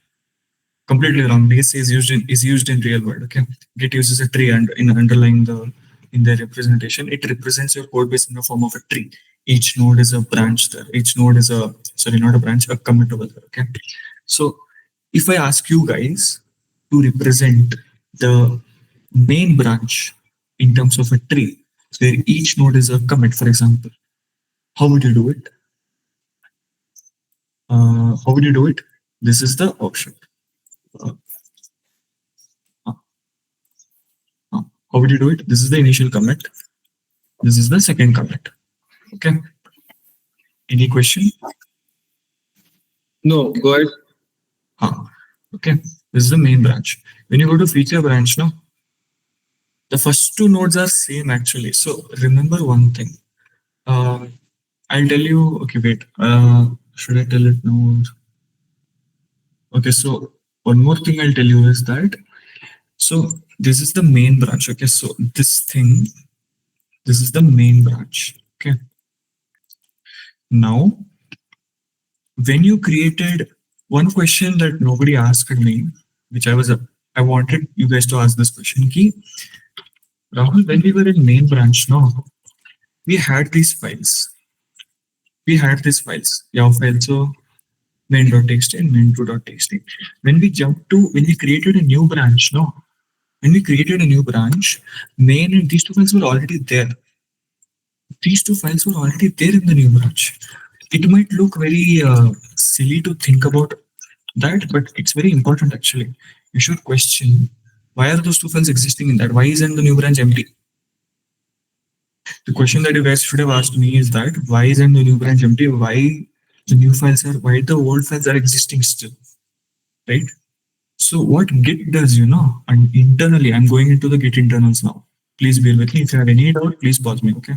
A: completely wrong. DSA is used in real world. Okay. Git uses a tree and in underlying in the representation, it represents your code base in the form of a tree. Each node is a branch there. Each node is not a branch, a commit over there. Okay. So if I ask you guys to represent the main branch in terms of a tree, where each node is a commit, for example, how would you do it? How would you do it? This is the option. How would you do it? This is the initial commit. This is the second commit. Okay. Any question?
B: No, go ahead.
A: Okay. This is the main branch. When you go to feature branch now, the first two nodes are same actually. So remember one thing. I'll tell you. Okay, wait. Should I tell it now? Okay, so one more thing I'll tell you is that. So this is the main branch. Okay, so this is the main branch. Okay. Now, when you created one question that nobody asked me, which I wanted you guys to ask this question. Key, Rahul, when we were in main branch, no, we had these files. Yaw file, so main.txt and main2.txt. When we created a new branch, no, when we created a new branch, main and these two files were already there. These two files were already there in the new branch. It might look very silly to think about that, but it's very important actually. You should question Why are those two files existing in that? Why isn't the new branch empty? The question that you guys should have asked me is that why isn't the new branch empty? Why the old files are existing still, right? So what Git does, and internally, I'm going into the Git internals now. Please bear with me. If you have any doubt, please pause me, okay?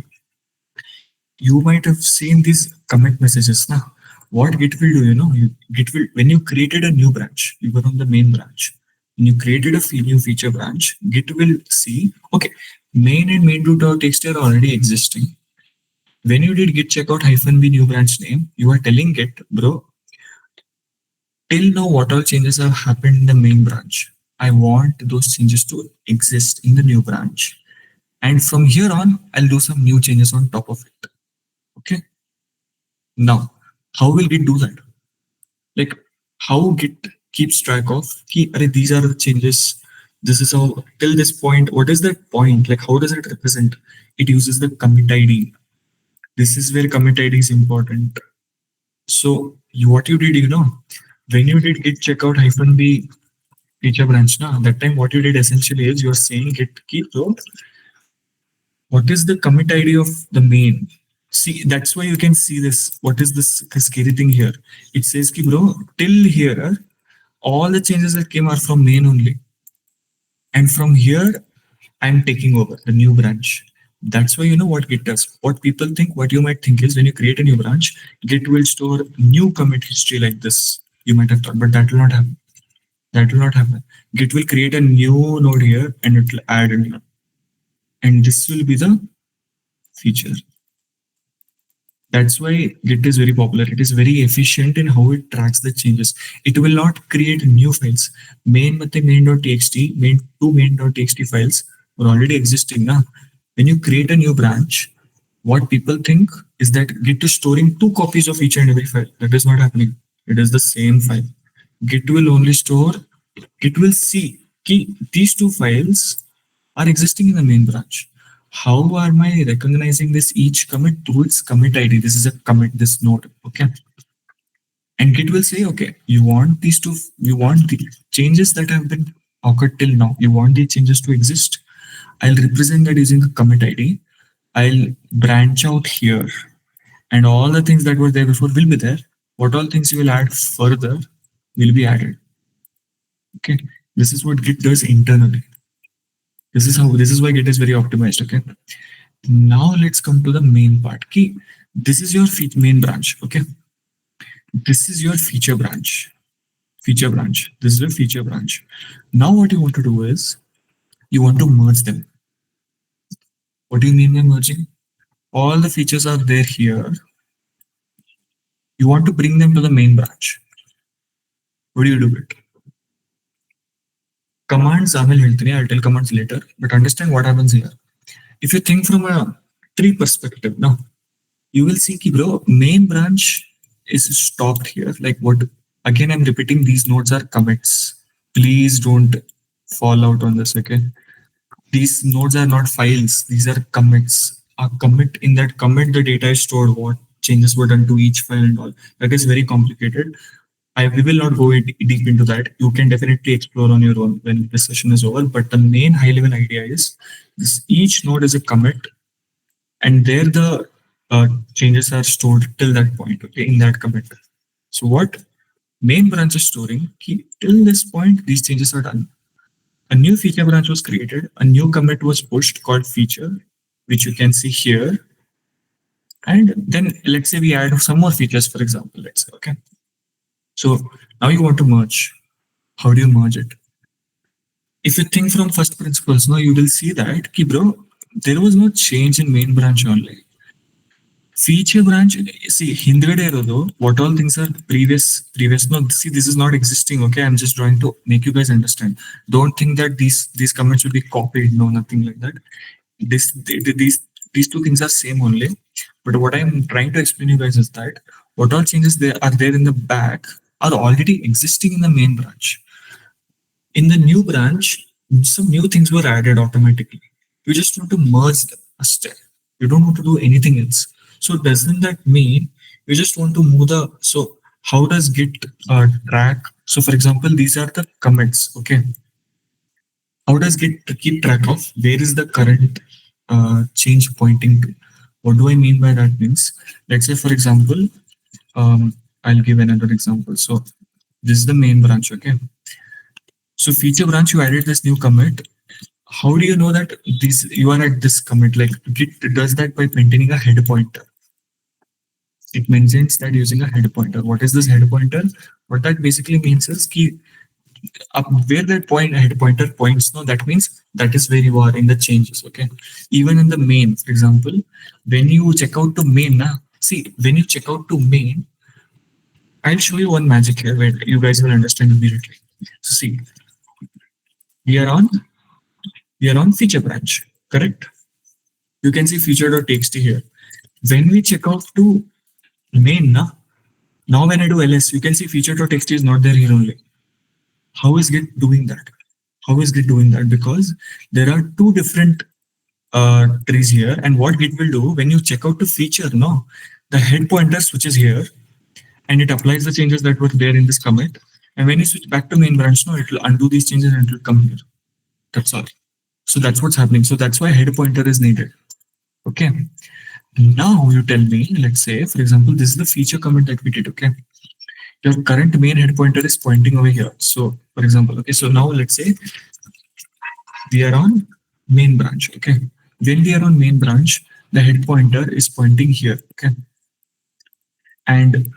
A: You might have seen these commit messages now. What Git will do, Git will, when you created a new branch, you were on the main branch. When you created a new feature branch, Git will see, okay, main and main.txt are already existing. When you did git checkout -b new branch name, you are telling Git, bro, till now what all changes have happened in the main branch. I want those changes to exist in the new branch. And from here on, I'll do some new changes on top of it. Okay. Now, how will Git do that? Like how Git keeps track of these are the changes. This is how till this point. What is that point? Like how does it represent? It uses the commit ID. This is where commit ID is important. So what you did, when you did git checkout -b feature branch, that time what you did essentially is you're saying git keep what is the commit ID of the main? See, that's why you can see this. What is this scary thing here? It says, bro, till here, all the changes that came are from main only. And from here, I'm taking over the new branch. That's why what Git does. What people think, what you might think is when you create a new branch, Git will store new commit history like this. You might have thought, but that will not happen. That will not happen. Git will create a new node here and it will add a new. And this will be the feature. That's why Git is very popular. It is very efficient in how it tracks the changes. It will not create new files. Main main.txt, main.txt files are already existing now. When you create a new branch, what people think is that Git is storing 2 copies of each and every file. That is not happening. It is the same file. Git will only store, Git will see these 2 files are existing in the main branch. How am I recognizing this each commit? Through its commit ID. This is a commit, this node. Okay. And Git will say, okay, you want the changes that have been occurred till now. You want these changes to exist. I'll represent that using the commit ID. I'll branch out here. And all the things that were there before will be there. What all things you will add further will be added. Okay. This is what Git does internally. This is why Git is very optimized. Okay. Now let's come to the main part. This is your main branch. Okay. This is your feature branch. This is your feature branch. Now what you want to do is you want to merge them. What do you mean by merging? All the features are there here. You want to bring them to the main branch. What do you do it? Commands, I'll tell commands later, but understand what happens here. If you think from a tree perspective, now you will see, bro, main branch is stopped here. Like what? Again, I'm repeating, these nodes are commits. Please don't fall out on this, okay? These nodes are not files. These are commits. A commit, in that commit, the data is stored, what changes were done to each file and all. That is very complicated. We will not go deep into that. You can definitely explore on your own when this session is over. But the main high level idea is this: each node is a commit, and there the changes are stored till that point. Okay, in that commit. So what main branch is storing? Till this point, these changes are done. A new feature branch was created. A new commit was pushed called feature, which you can see here. And then let's say we add some more features, for example. Let's say, okay. So now you want to merge. How do you merge it? If you think from first principles, now you will see that, bro, there was no change in main branch only. Feature branch, see, hindgade irodu, what all things are previous, no, see, this is not existing, okay? I'm just trying to make you guys understand. Don't think that these comments will be copied, no, nothing like that. These two things are same only. But what I'm trying to explain you guys is that what all changes there are there in the back are already existing in the main branch. In the new branch, some new things were added automatically. You just want to merge them a step. You don't want to do anything else. So doesn't that mean you just want to move so how does Git track? So for example, these are the commits, okay? how does Git keep track of where is the current change pointing to? What do I mean by that? Means, let's say, for example, I'll give another example. So this is the main branch, okay? So feature branch, you added this new commit. How do you know that this you are at this commit? Like Git does that by maintaining a head pointer. It maintains that using a head pointer. What is this head pointer? What that basically means is key up where that point head pointer points. No, that means that is where you are in the changes. Okay. Even in the main, for example, when you check out to main, see when you check out to main, I'll show you one magic here where you guys will understand immediately. So see, we are on feature branch, correct? You can see feature.txt here. When we check out to main, now when I do ls, you can see feature.txt is not there here only. How is Git doing that? How is Git doing that? Because there are two different trees here, and what Git will do when you check out to feature, no, the head pointer switches here, and it applies the changes that were there in this commit. And when you switch back to main branch, no, it will undo these changes and it will come here. That's all. So that's what's happening. So that's why head pointer is needed. Okay. Now you tell me, let's say, for example, this is the feature commit that we did. Okay. Your current main head pointer is pointing over here. So for example, okay, so now let's say we are on main branch. Okay. When we are on main branch, the head pointer is pointing here. Okay. And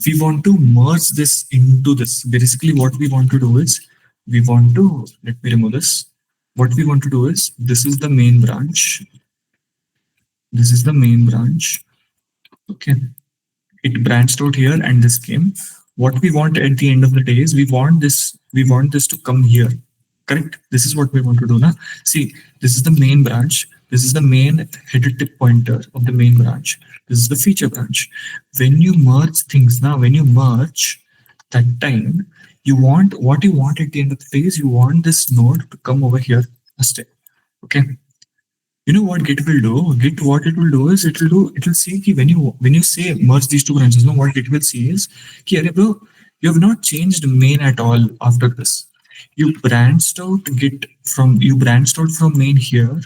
A: we want to merge this into this. Basically, what we want to do is we want to, let me remove this. What we want to do is this is the main branch. This is the main branch. Okay. It branched out here and this came. What we want at the end of the day is we want this to come here. Correct? This is what we want to do now. See, this is the main branch. This is the main header tip pointer of the main branch. This is the feature branch. When you merge things now, when you merge that time, you want what you want at the end of the day is you want this node to come over here a step. Okay. You know what Git will do? Git, what it will do is it will see ki when you say merge these two branches, no, what it will see is ki, arey bro, you have not changed main at all after this. You branched out from main here.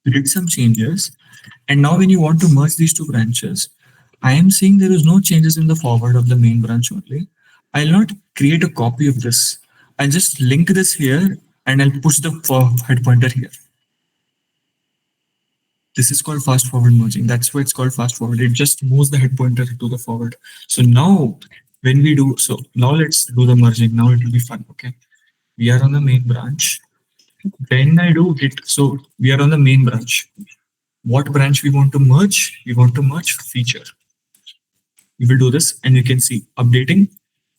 A: You did some changes, and now when you want to merge these two branches, I am saying there is no changes in the forward of the main branch only. I'll not create a copy of this. I'll just link this here and I'll push the head pointer here. This is called fast forward merging. That's why it's called fast forward. It just moves the head pointer to the forward. So now when we do, so now let's do the merging. Now it will be fun. Okay. We are on the main branch. When I do Git, so we are on the main branch. What branch we want to merge? We want to merge feature. We will do this and you can see updating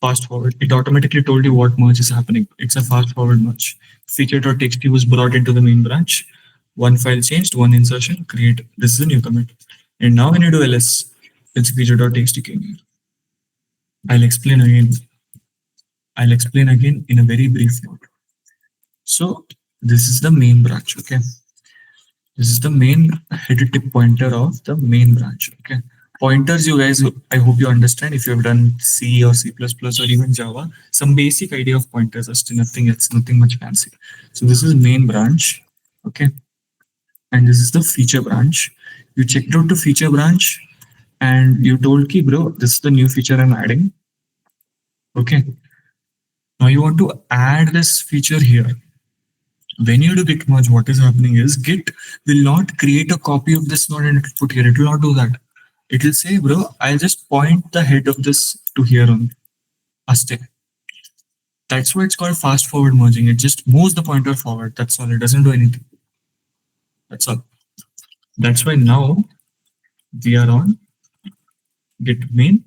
A: fast forward. It automatically told you what merge is happening. It's a fast forward merge. Feature.txt was brought into the main branch. One file changed, one insertion, create. This is a new commit. And now when you do ls, it's feature.txt came here. I'll explain again in a very brief note. So this is the main branch. Okay. This is the main header tip pointer of the main branch. Okay. Pointers, you guys, I hope you understand if you have done C or C++ or even Java, some basic idea of pointers, just nothing else, nothing much fancy. So this is main branch. Okay. And this is the feature branch. You checked out the feature branch and you told ki, bro, this is the new feature I'm adding. Okay. Now you want to add this feature here. When you do git merge, what is happening is Git will not create a copy of this node and it will put here. It will not do that. It will say, bro, I'll just point the head of this to here on a step. That's why it's called fast forward merging. It just moves the pointer forward. That's all. It doesn't do anything. That's all. That's why now we are on git main.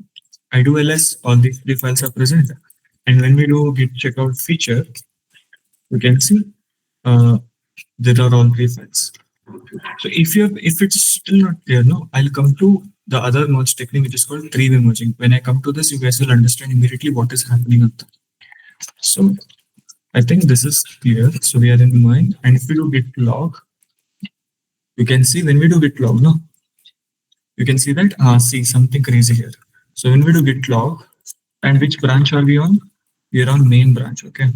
A: I do ls, all these three files are present. And when we do git checkout feature, you can see there are all three files. So if it's still not there, no, I'll come to the other merge technique, which is called three-way merging. When I come to this, you guys will understand immediately what is happening on that. So I think this is clear. So we are in mind. And if we do git log, you can see when we do git log, no, you can see that see something crazy here. So when we do git log, and which branch are we on? We are on main branch. Okay.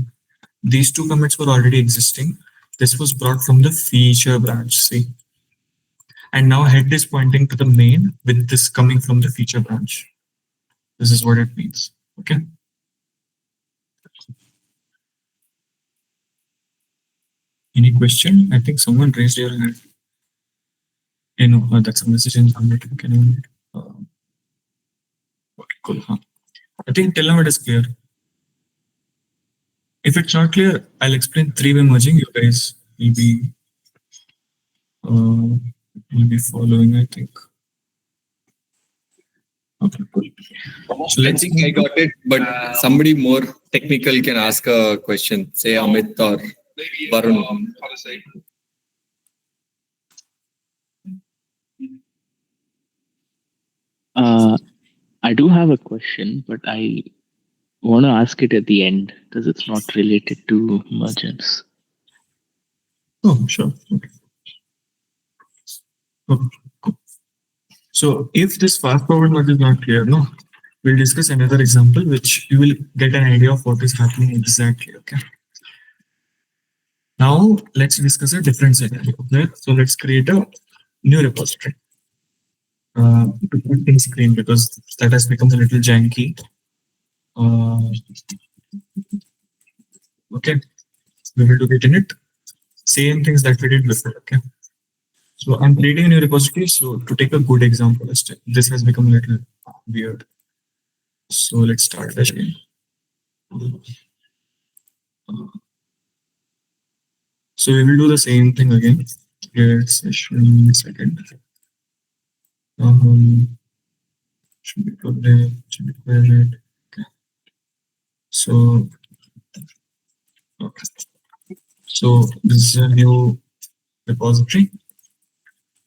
A: These two commits were already existing. This was brought from the feature branch, see. And now head is pointing to the main with this coming from the feature branch. This is what it means, okay? Any question? I think someone raised your hand. That's a message in some meeting. Can you? Okay, cool. Huh? I think till now it is clear. If it's not clear, I'll explain three-way merging. You guys will be following, I think. Okay, cool. So
B: I think I got it, but somebody more technical can ask a question. Say Amit or Varun.
E: I do have a question, but I want to ask it at the end because it's not related to mergers.
A: Oh, sure. Okay. Okay, cool. So if this fast forward merge is not clear, no, we'll discuss another example which you will get an idea of what is happening exactly. Okay. Now let's discuss a different scenario. Okay. So let's create a new repository. To put in screen because that has become a little janky. Okay, we will do it in it. Same things that we did before. Okay, so I'm creating a new repository. So to take a good example, this has become a little weird. So let's start that again. So we will do the same thing again. Here, session second. Should be public, should be private. Okay. So, okay. So this is a new repository,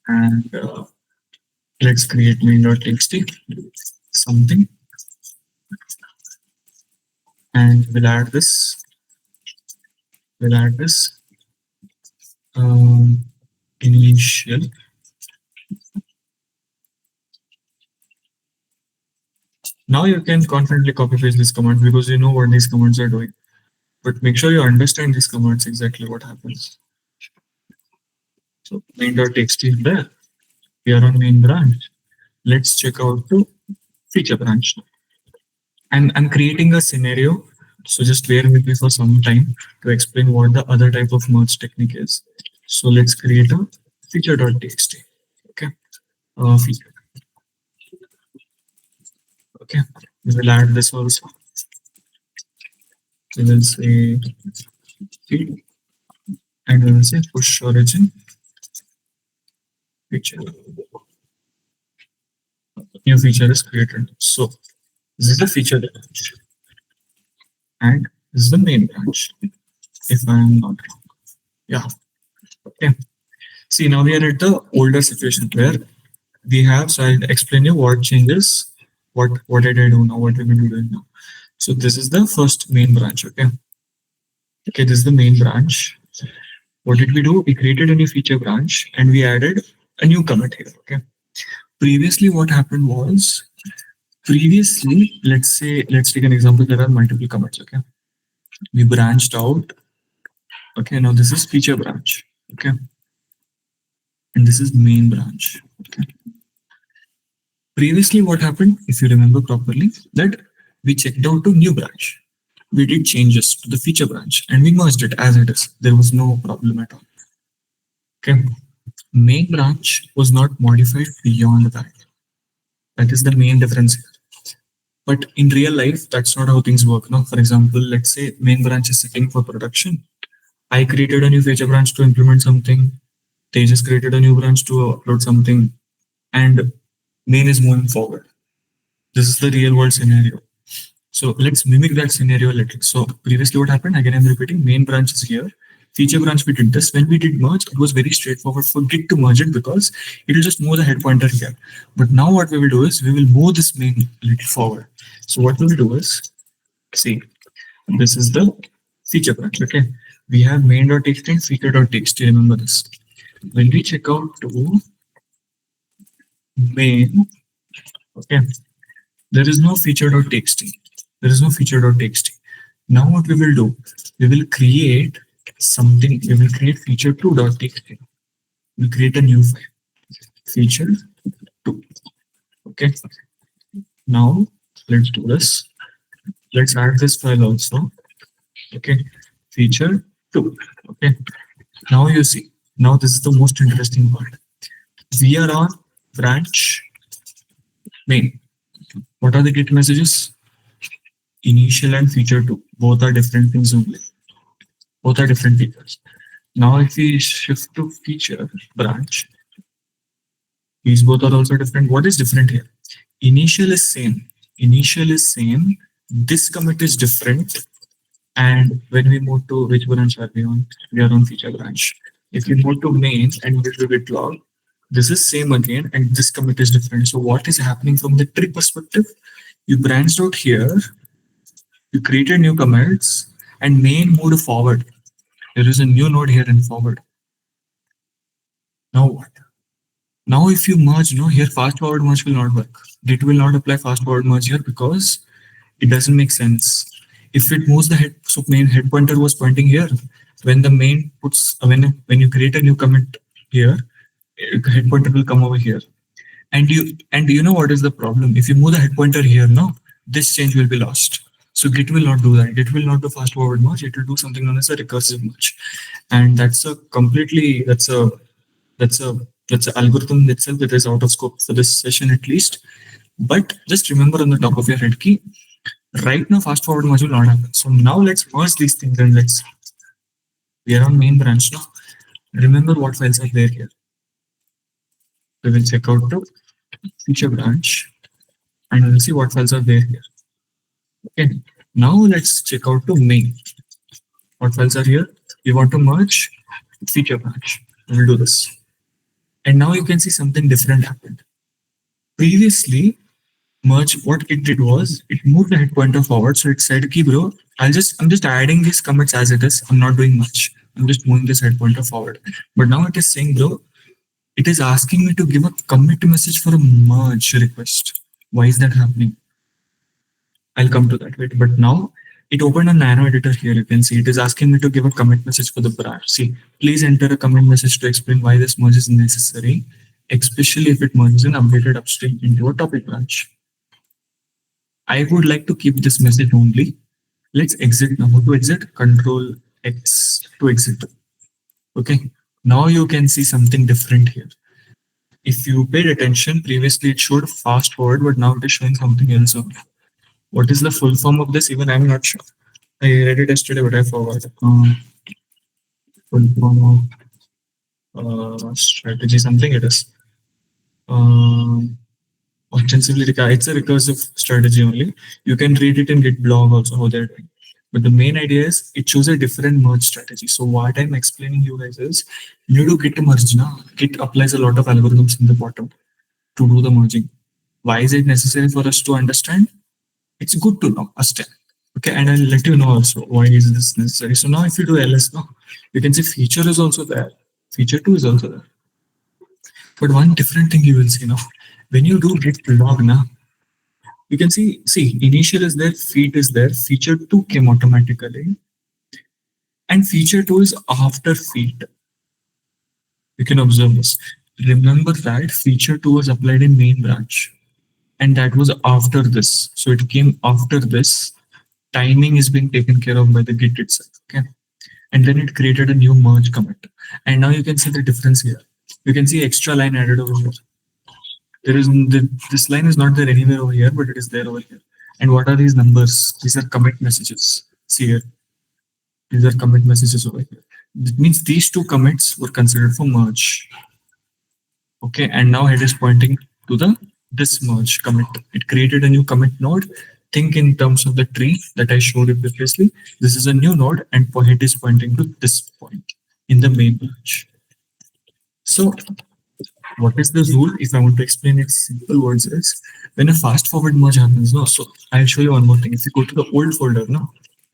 A: and let's create main.txt something, and we'll add this. Initial. Now you can confidently copy paste these commands because you know what these commands are doing. But make sure you understand these commands exactly what happens. So main.txt is there. We are on main branch. Let's check out the feature branch. I'm creating a scenario. So just bear with me for some time to explain what the other type of merge technique is. So let's create a feature.txt. Okay. Feature. Okay. We will add this also. We will say feed and we will say push origin feature. New feature is created. So this is the feature branch and this is the main branch. If I am not wrong. Yeah. Okay. See, now we are at the older situation where we have, so I'll explain you what changes, what did I do now, what we will be doing now. So this is the first main branch, okay? Okay, this is the main branch. What did we do? We created a new feature branch and we added a new commit here, okay? Previously, what happened was, let's take an example, there are multiple commits, okay? We branched out, okay, now this is feature branch, okay? And this is main branch, okay? Previously, what happened, if you remember properly, that we checked out to new branch. We did changes to the feature branch and we merged it as it is. There was no problem at all. Okay. Main branch was not modified beyond that. That is the main difference here. But in real life, that's not how things work. Now, for example, let's say main branch is sitting for production. I created a new feature branch to implement something. They just created a new branch to upload something. And main is moving forward. This is the real world scenario. So let's mimic that scenario a little. So previously what happened, again I'm repeating, main branch is here, feature branch we did this. When we did merge, it was very straightforward for Git to merge it because it will just move the head pointer here. But now what we will do is we will move this main a little forward. So what we will do is, see, this is the feature branch, okay? We have main.txt and feature.txt, remember this. When we check out to main, okay, there is no feature.txt. There is no feature.txt. Now what we will do, we will create something, we will create feature2.txt. We'll create a new file, feature2. Okay. Now let's do this. Let's add this file also. Okay. Feature2. Okay. Now you see, now this is the most interesting part. We are on branch main. What are the git messages? Initial and feature2. Both are different things only. Both are different features. Now if we shift to feature branch, these both are also different. What is different here? Initial is same. Initial is same. This commit is different. And when we move to which branch are we on? We are on feature branch. If you move to main and go to git log, this is same again, and this commit is different. So what is happening from the tree perspective? You branched out here, you created new commits, and main moved forward. There is a new node here in forward. Now what? Now if you merge, no, here fast forward merge will not work. Git will not apply fast forward merge here because it doesn't make sense. If it moves the head, so main head pointer was pointing here. When the main puts, when you create a new commit here, head pointer will come over here. And you know what is the problem? If you move the head pointer here, no, this change will be lost. So Git will not do that. It will not do fast forward merge. It will do something known as a recursive merge, and that's a completely that's a algorithm itself that is out of scope for this session at least. But just remember on the top of your head key, right now fast forward merge will not happen. So now let's merge these things and we are on main branch now. Remember what files are there here. We will check out the feature branch and we'll see what files are there here. Okay, now let's check out to main. What files are here? We want to merge feature branch. We'll do this. And now you can see something different happened. Previously, merge, what it did was it moved the head pointer forward. So it said, okay, bro, I'm just adding these commits as it is. I'm not doing much. I'm just moving this head pointer forward. But now it is saying, bro, it is asking me to give a commit message for a merge request. Why is that happening? I'll come to that later. But now it opened a nano editor here. You can see it is asking me to give a commit message for the branch. See, please enter a commit message to explain why this merge is necessary, especially if it merges an updated upstream into a topic branch. I would like to keep this message only. Let's exit now. How to exit? Control X to exit. Okay. Now you can see something different here. If you paid attention, previously it showed fast forward, but now it is showing something else. What is the full form of this? Even I'm not sure. I read it yesterday, but I forgot. Full form of strategy, something it is. Ostensibly, it's a recursive strategy only. You can read it in Git blog also how they're doing. But the main idea is it shows a different merge strategy. So what I'm explaining you guys is you do Git merge now. Git applies a lot of algorithms in the bottom to do the merging. Why is it necessary for us to understand? It's good to know a step. Okay, and I'll let you know also why is this necessary. So now if you do ls now, you can see feature is also there. Feature2 is also there. But one different thing you will see now, when you do git log now, you can see initial is there, feed is there, feature2 came automatically, and feature2 is after feed. You can observe this. Remember that feature2 was applied in main branch. And that was after this. So it came after this. Timing is being taken care of by the Git itself. Okay. And then it created a new merge commit. And now you can see the difference here. You can see extra line added over here. This line is not there anywhere over here, but it is there over here. And what are these numbers? These are commit messages. See here. These are commit messages over here. It means these two commits were considered for merge. Okay. And now it is pointing to this merge commit. It created a new commit node. Think in terms of the tree that I showed you previously. This is a new node and it is pointing to this point in the main branch. So what is the rule? If I want to explain it simple words is when a fast forward merge happens, no. So I'll show you one more thing. If you go to the old folder, no,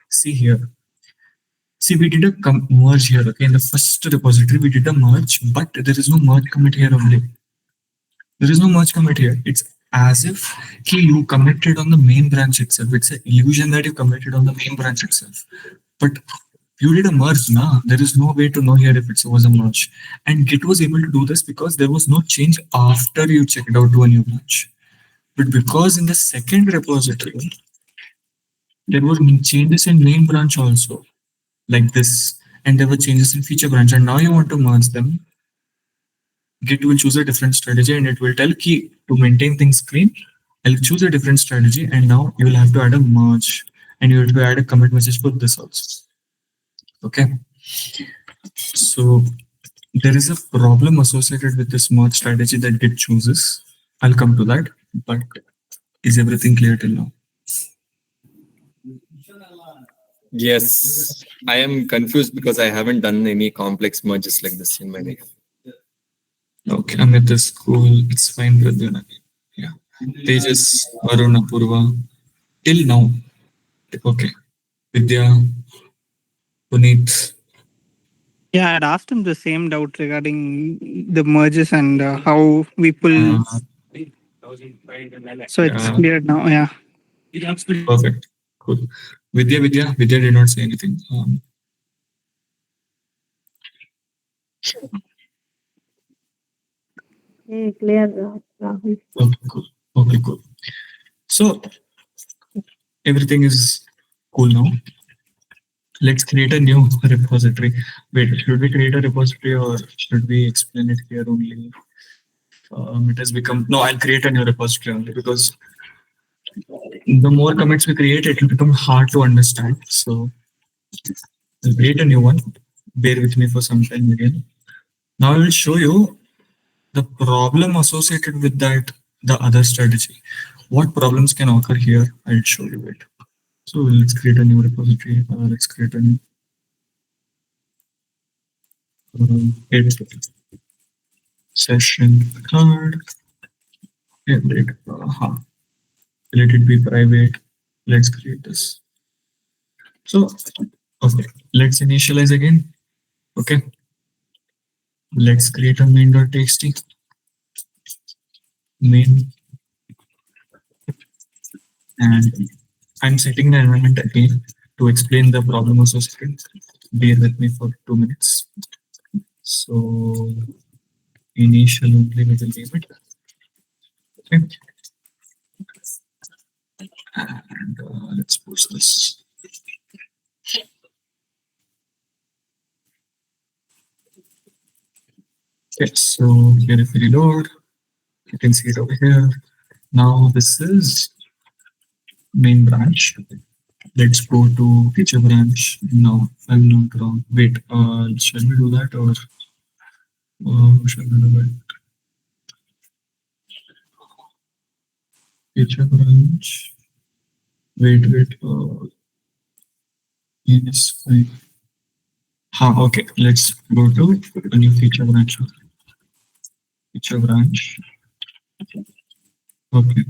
A: see here. See, we did a merge here. Okay, in the first repository, we did a merge, but there is no merge commit here only. There is no merge commit here. It's as if you committed on the main branch itself. It's an illusion that you committed on the main branch itself. But you did a merge, na? There is no way to know here if it was a merge. And Git was able to do this because there was no change after you checked out to a new branch. But because in the second repository, there were changes in main branch also, like this, and there were changes in feature branch, and now you want to merge them. Git will choose a different strategy and it will tell key to maintain things clean. I'll choose a different strategy, and now you will have to add a merge, and you have to add a commit message for this also. Okay. So there is a problem associated with this merge strategy that Git chooses. I'll come to that, but is everything clear till now?
B: Yes, I am confused because I haven't done any complex merges like this in my life.
A: Okay, Amit is cool. It's fine with you. Yeah. Tejas, Varun, Apurva. Till now. Okay. Vidya, Puneet.
D: Yeah, I had asked him the same doubt regarding the merges and how we pull. So it's
A: Yeah.
D: clear now. Yeah.
A: Perfect. Cool. Vidya did not say anything.
F: Clear, Rahul.
A: Okay, cool. Okay, cool. So everything is cool now. Let's create a new repository. Wait, should we create a repository or should we explain it here only? It has become no. I'll create a new repository only because the more commits we create, it will become hard to understand. So I'll create a new one. Bear with me for some time again. Now I will show you the problem associated with that, the other strategy. What problems can occur here? I'll show you it. So let's create a new repository. Let's create a new edit session card. Let it be private. Let's create this. So, okay, let's initialize again. Okay, let's create a main.txt. Main, and I'm setting the environment again to explain the problem associated. Bear with me for 2 minutes. So initial only we will name it. Okay. And let's push this. Okay, so here if we reload, you can see it over here. Now this is main branch. Let's go to feature branch. No, I'm not wrong. Wait, shall we do that or shall we do it? Feature branch. Wait. Yes, fine. Okay, let's go to a new feature branch. Feature branch. Okay.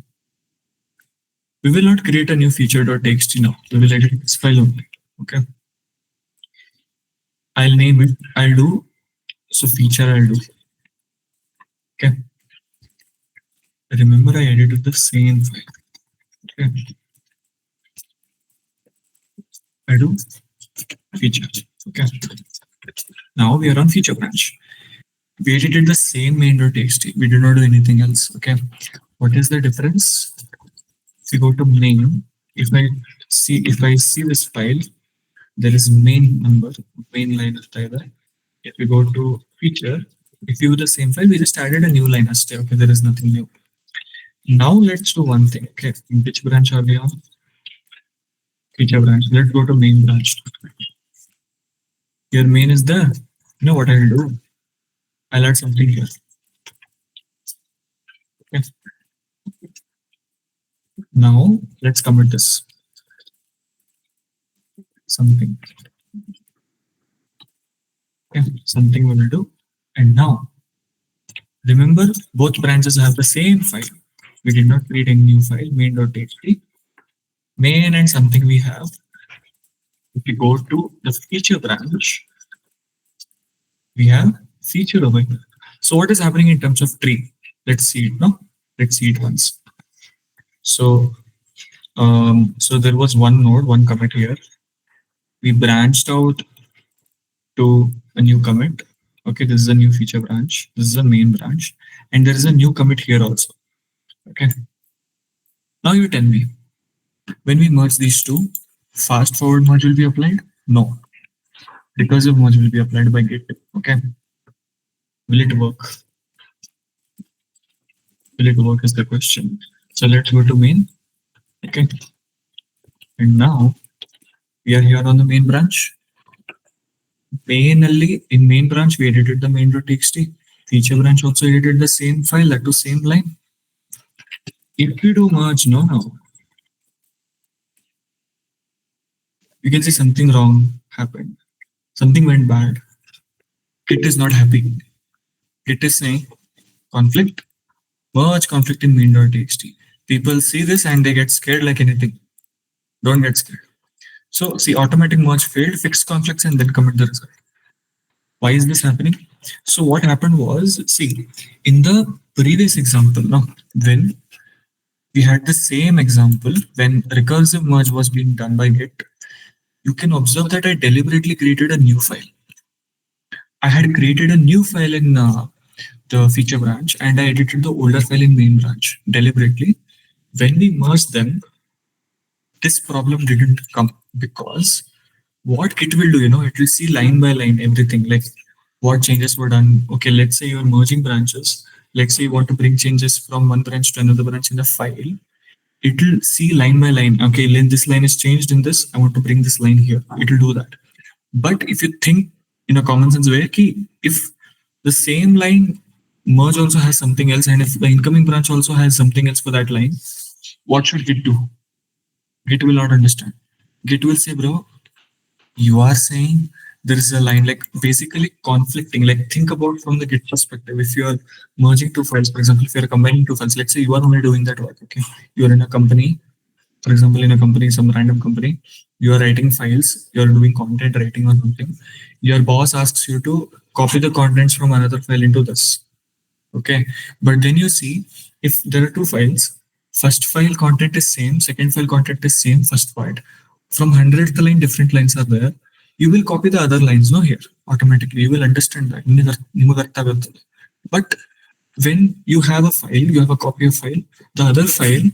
A: We will not create a new feature.txt now. We will edit this file only. Okay. I'll name it. I'll do. So feature I'll do. Okay. Remember I edited the same file. Okay. I do feature. Okay. Now we are on feature branch. We edited the same main.txt. We did not do anything else. Okay. What is the difference? If you go to main, if I see this file, there is main number, main line of tyler. If we go to feature, if you do the same file, we just added a new line as stay. Okay, there is nothing new. Now let's do one thing. Okay, in which branch are we on? Feature branch. Let's go to main branch. Your main is there. You know what I'll do? I'll add something here. Okay. Now let's commit this. Something. Okay, something we will do. And now, remember, both branches have the same file. We did not create any new file, main.txt. Main and something we have. If we go to the feature branch, we have feature over here. So what is happening in terms of tree? Let's see it now. Let's see it once. So so there was one node, one commit here. We branched out to a new commit. Okay, this is a new feature branch. This is a main branch, and there is a new commit here also. Okay. Now you tell me, when we merge these two, fast forward merge will be applied? No. Recursive merge will be applied by Git. Okay. Will it work? Will it work is the question. So let's go to main. Okay. And now we are here on the main branch. Mainly in main branch, we edited the main.txt. Feature branch also edited the same file, that to same line. If we do merge now, you can see something wrong happened. Something went bad. Git is not happy. Git is saying conflict, merge conflict in main.txt. People see this and they get scared like anything. Don't get scared. So see, automatic merge failed, fix conflicts, and then commit the result. Why is this happening? So what happened was, see, in the previous example, now when we had the same example when recursive merge was being done by Git, you can observe that I deliberately created a new file. I had created a new file in the feature branch and I edited the older file in main branch deliberately. When we merged them, this problem didn't come because what Git will do, it will see line by line everything, like what changes were done. Okay, let's say you're merging branches. Let's say you want to bring changes from one branch to another branch in the file. It will see line by line. Okay, this line is changed in this. I want to bring this line here. It will do that. But if you think in a common sense way, if the same line merge also has something else, and if the incoming branch also has something else for that line, what should Git do? Git will not understand. Git will say, bro, you are saying there is a line like basically conflicting. Like think about from the Git perspective. If you are merging two files, for example, if you are combining two files, let's say you are only doing that work. Okay, you are in a company, for example, in a company, some random company, you are writing files, you are doing content writing or something. Your boss asks you to copy the contents from another file into this. Okay, but then you see if there are two files, first file content is same, second file content is same, first part. From 100th line, different lines are there. You will copy the other lines, no, here automatically. You will understand that. But when you have a file, you have a copy of file, the other file,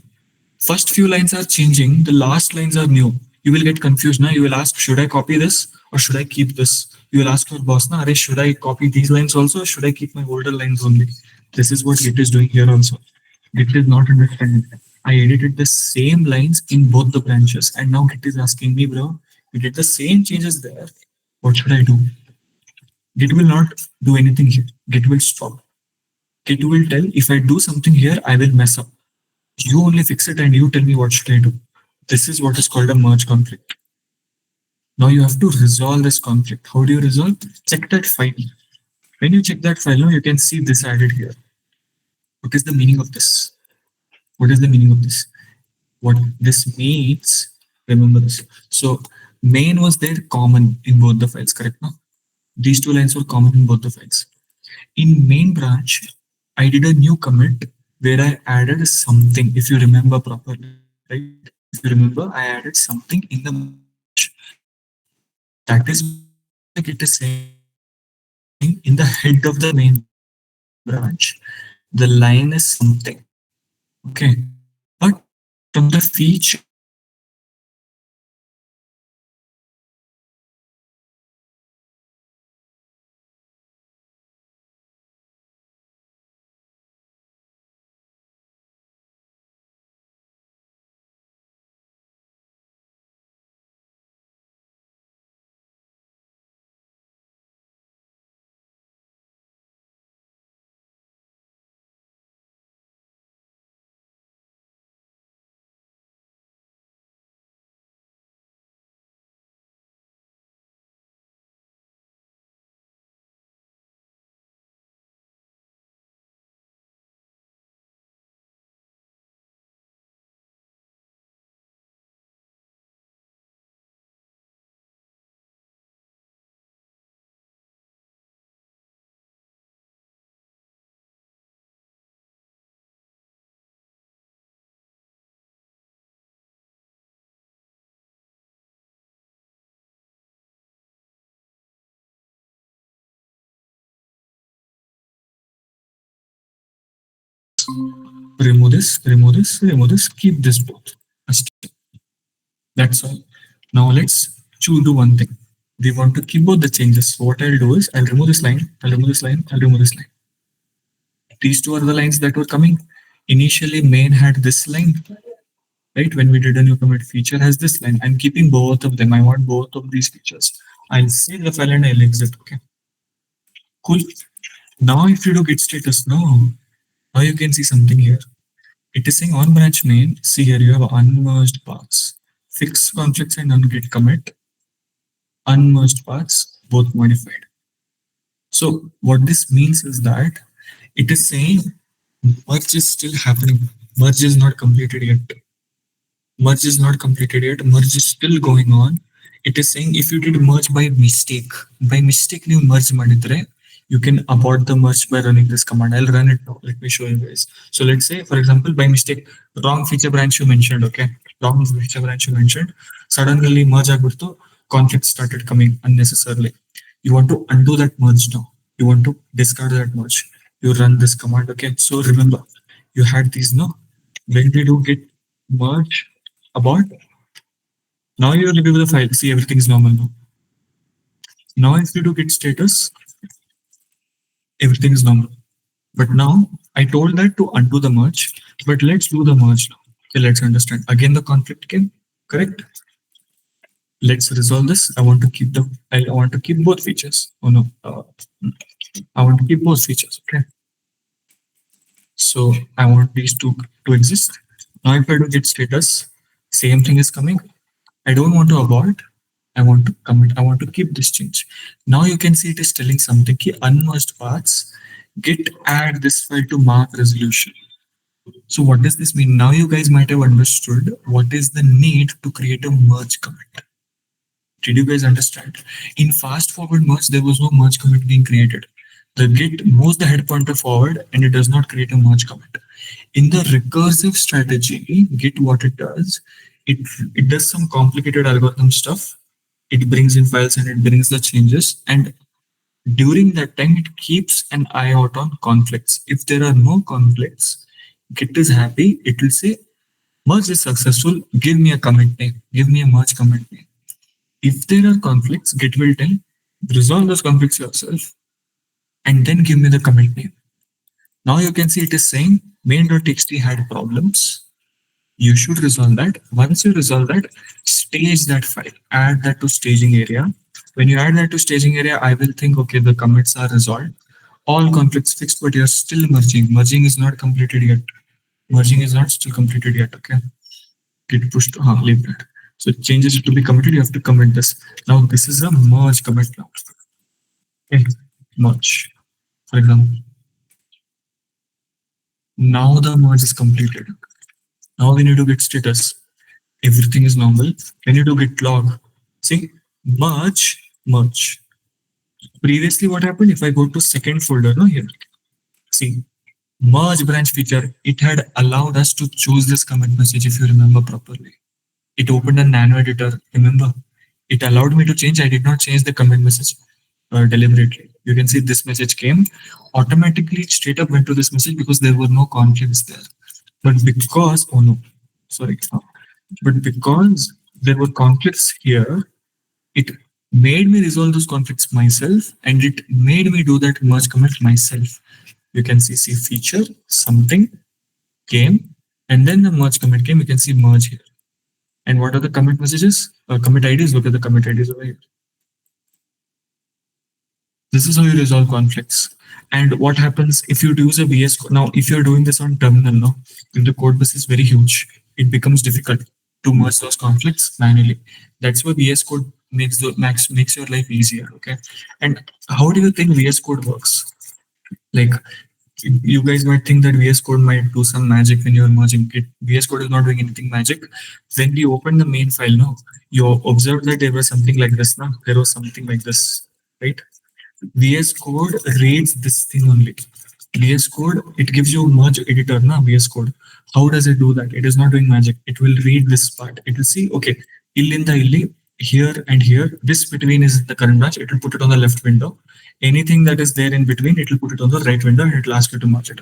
A: first few lines are changing, the last lines are new. You will get confused now. You will ask, should I copy this or should I keep this? You will ask your boss, now, should I copy these lines also or should I keep my older lines only? This is what Git is doing here also. Git is not understanding. I edited the same lines in both the branches and now Git is asking me, bro, you did the same changes there. What should I do? Git will not do anything here. Git will stop. Git will tell, if I do something here, I will mess up. You only fix it and you tell me what should I do. This is what is called a merge conflict. Now you have to resolve this conflict. How do you resolve? Check that file. When you check that file, now you can see this added here. What is the meaning of this? What is the meaning of this? What this means, remember this. So main was there common in both the files, correct now? These two lines were common in both the files. In main branch, I did a new commit where I added something, if you remember properly, right? If you remember, I added something in the branch. That is like it is saying in the head of the main branch, the line is something. Okay. But from the feature remove this, remove this, remove this, keep this both. That's all. Now let's do one thing. We want to keep both the changes. So what I'll do is I'll remove this line, I'll remove this line, I'll remove this line. These two are the lines that were coming. Initially, main had this line, right? When we did a new commit, feature has this line. I'm keeping both of them. I want both of these features. I'll save the file and I'll exit. Okay. Cool. Now if you do git status, now you can see something here. It is saying on branch main, see here you have unmerged paths, fixed conflicts and ungit commit, unmerged paths, both modified. So what this means is that it is saying merge is still happening. Merge is not completed yet. Merge is not completed yet. Merge is still going on. It is saying if you did merge by mistake you merge ಮಾಡಿದ್ರೆ, you can abort the merge by running this command. I'll run it now. Let me show you guys. So let's say, for example, by mistake, wrong feature branch you mentioned, okay? Wrong feature branch you mentioned. Suddenly merge agurtu, conflict started coming unnecessarily. You want to undo that merge now. You want to discard that merge. You run this command, okay? So remember, you had these, no? When we do git merge abort, now you review the file. See, everything is normal now. Now if you do git status, everything is normal. But now I told that to undo the merge, but let's do the merge now. Okay, let's understand. Again, the conflict came, correct? Let's resolve this. I want to keep both features. Oh no, I want to keep both features. Okay. So I want these two to exist. Now if I do git status, same thing is coming. I don't want to abort. I want to commit. I want to keep this change. Now you can see it is telling something. Unmerged paths, git add this file to mark resolution. So what does this mean? Now you guys might have understood what is the need to create a merge commit. Did you guys understand? In fast forward merge, there was no merge commit being created. The git moves the head pointer forward and it does not create a merge commit. In the recursive strategy, git what it does, it does some complicated algorithm stuff. It brings in files and it brings the changes, and during that time it keeps an eye out on conflicts. If there are no conflicts, git is happy. It will say merge is successful, give me a commit name, give me a merge commit name. If there are conflicts, git will tell resolve those conflicts yourself and then give me the commit name. Now you can see it is saying main.txt had problems. You should resolve that. Once you resolve that, stage that file, add that to staging area. When you add that to staging area, I will think, okay, the commits are resolved. All conflicts fixed, but you're still merging. Merging is not completed yet. Merging is not still completed yet, okay? Git push to, leave that. So changes to be committed, you have to commit this. Now this is a merge commit now. Okay, merge, for example. Now the merge is completed. Now we need to git status. Everything is normal. We need to git log. See, merge. Previously, what happened? If I go to second folder, no, here. See, merge branch feature. It had allowed us to choose this commit message if you remember properly. It opened a nano editor. Remember, it allowed me to change. I did not change the commit message deliberately. You can see this message came automatically. It straight up went to this message because there were no conflicts there. But because, oh no, sorry. But because there were conflicts here, it made me resolve those conflicts myself, and it made me do that merge commit myself. You can see feature, something came, and then the merge commit came. You can see merge here. And what are the commit messages? Commit IDs, look at the commit IDs over here. This is how you resolve conflicts. And what happens if you use a VS Code? Now, if you're doing this on terminal, no, if the code base is very huge, it becomes difficult to merge those conflicts manually. That's why VS Code makes your life easier. Okay. And how do you think VS Code works? Like, you guys might think that VS Code might do some magic when you're merging it. VS Code is not doing anything magic. When we open the main file, no, you observe that there was something like this. No, there was something like this, right? VS Code reads this thing only. VS Code, it gives you a merge editor, na, VS Code. How does it do that? It is not doing magic. It will read this part. It will see, okay, illi, here and here, this between is the current branch. It will put it on the left window. Anything that is there in between, it will put it on the right window and it will ask you to merge it.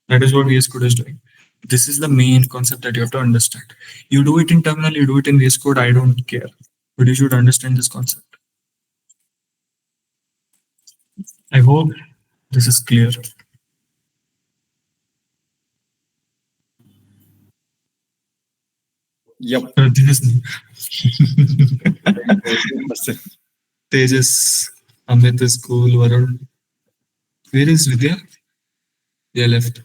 A: That is what VS Code is doing. This is the main concept that you have to understand. You do it in terminal, you do it in VS Code, I don't care. But you should understand this concept. I hope this is clear.
B: Yep.
A: This is Tejas, Amit is cool, Varun. Where is Vidya? They left.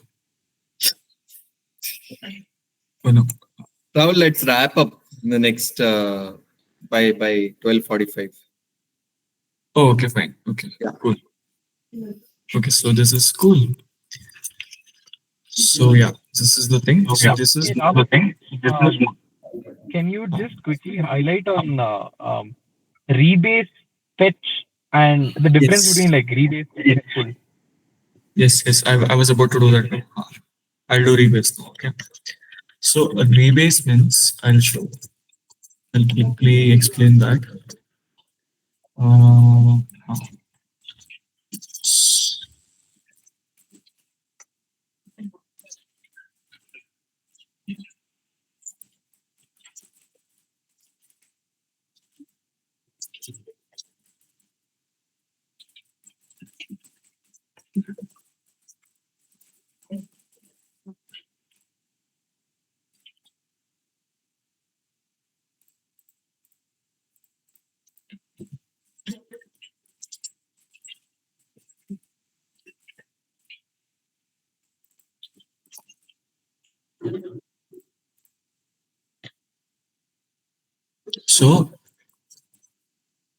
A: Oh no.
B: Rahul, let's wrap up in the next by 12:45.
A: Oh, okay, fine. Okay,
B: Yeah.
A: cool. Okay, so this is cool. So yeah, this is the thing. So this is the thing.
G: Can you just quickly highlight on rebase, fetch, and the difference
A: Yes.
G: between like rebase and pull?
A: Yes. I was about to do that now. I'll do rebase now. Okay. So a rebase means I'll show. I'll quickly explain that. Uh, so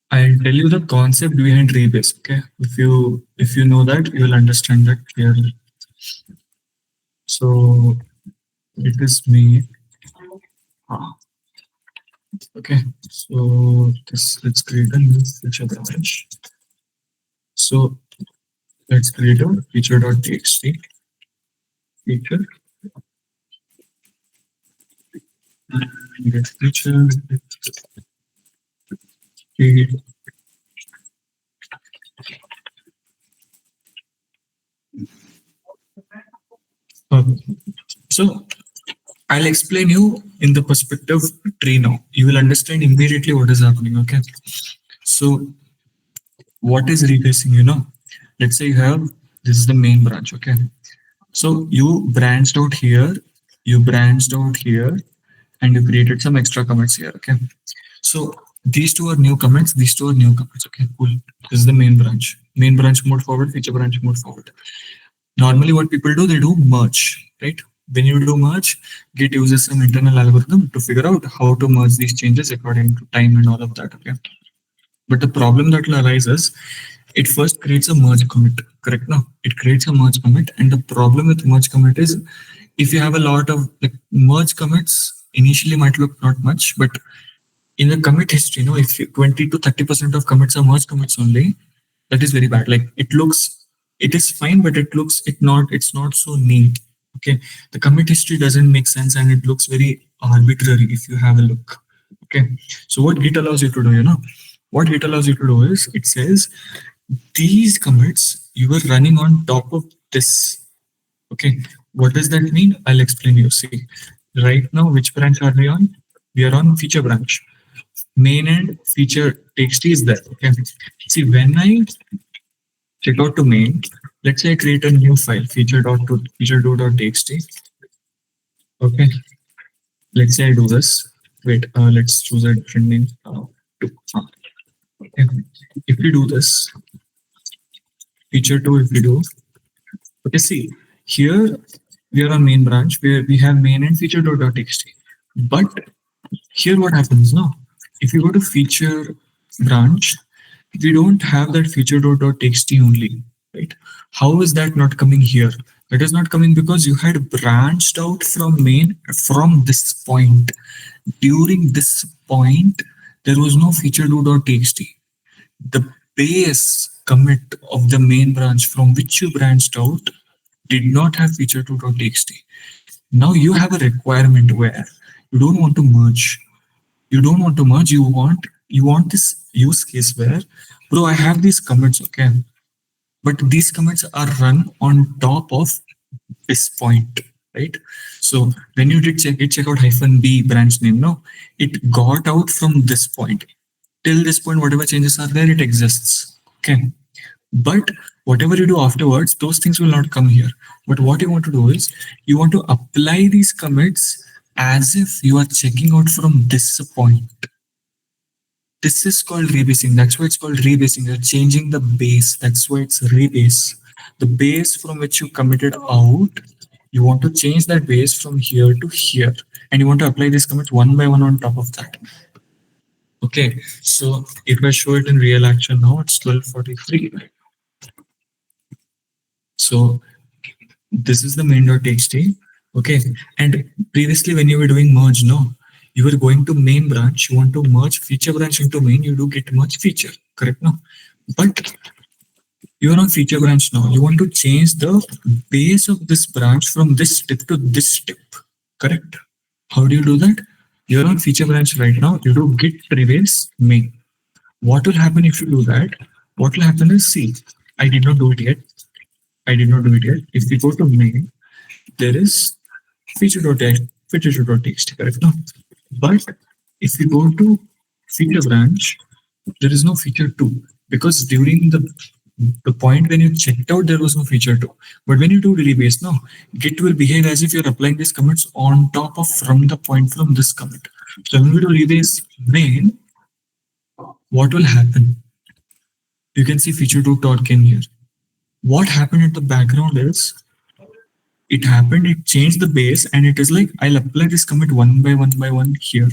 A: I'll tell you the concept behind rebase. Okay, if you know that, you will understand that clearly. So it is me. Okay, so this let's create a new feature branch. So let's create a feature.txt feature. Get feature. So I'll explain you in the perspective tree now. You will understand immediately what is happening. Okay. So what is rebasing? Let's say you have this is the main branch. Okay. So you branched out here, and you created some extra commits here. Okay. So these two are new commits. These two are new commits. Okay. Cool. This is the main branch. Main branch move forward. Feature branch move forward. Normally, what people do, they do merge, right? When you do merge, Git uses some internal algorithm to figure out how to merge these changes according to time and all of that. Okay. But the problem that will arise is it first creates a merge commit, correct? No, it creates a merge commit. And the problem with merge commit is if you have a lot of like merge commits, initially might look not much, but in the commit history, if 20 to 30% of commits are merge commits only, that is very bad. Like it is fine, but it's not so neat. Okay. The commit history doesn't make sense and it looks very arbitrary if you have a look. Okay. So what Git allows you to do, what Git allows you to do is it says these commits you were running on top of this. Okay. What does that mean? I'll explain you. See, right now, which branch are we on? We are on feature branch. Main and feature txt is there. Okay. See, when I check out to main, let's say I create a new file, feature2.txt. Okay. Let's say I do this. Wait, let's choose a different name. Okay. If we do this, feature2, if we do, okay, see, here we are on main branch where we have main and feature2.txt. But here what happens now? If you go to feature branch, we don't have that feature.txt only, right? How is that not coming here? That is not coming because you had branched out from main from this point. During this point, there was no feature2.txt. The base commit of the main branch from which you branched out did not have feature2.txt. Now you have a requirement where you don't want to merge. You don't want to merge. You want this use case where, bro, I have these commits, okay, but these commits are run on top of this point, right? So when you did check out -b branch name, no, it got out from this point. Till this point, whatever changes are there, it exists. Okay. But whatever you do afterwards, those things will not come here. But what you want to do is you want to apply these commits as if you are checking out from this point. This is called rebasing. That's why it's called rebasing. You're changing the base. That's why it's rebase. The base from which you committed out, you want to change that base from here to here. And you want to apply these commits one by one on top of that. Okay, so if I show it in real action now, it's 12:43. So this is the main.txt. Okay, and previously when you were doing merge, no, you were going to main branch, you want to merge feature branch into main, you do git merge feature, correct? No, but you are on feature branch now. You want to change the base of this branch from this step to this step, correct? How do you do that? You're on feature branch right now. You do git rebase main. What will happen if you do that? What will happen is, see, I did not do it yet. I did not do it yet. If we go to main, there is feature.txt, correct? No, but if you go to feature branch, there is no feature 2 because during the point when you checked out, there was no feature 2. But when you do rebase now, Git will behave as if you're applying these commits on top of from the point from this commit. So when we do rebase main, what will happen? You can see feature 2 dot came here. What happened at the background is it happened, it changed the base, and it is like I'll apply this commit one by one here.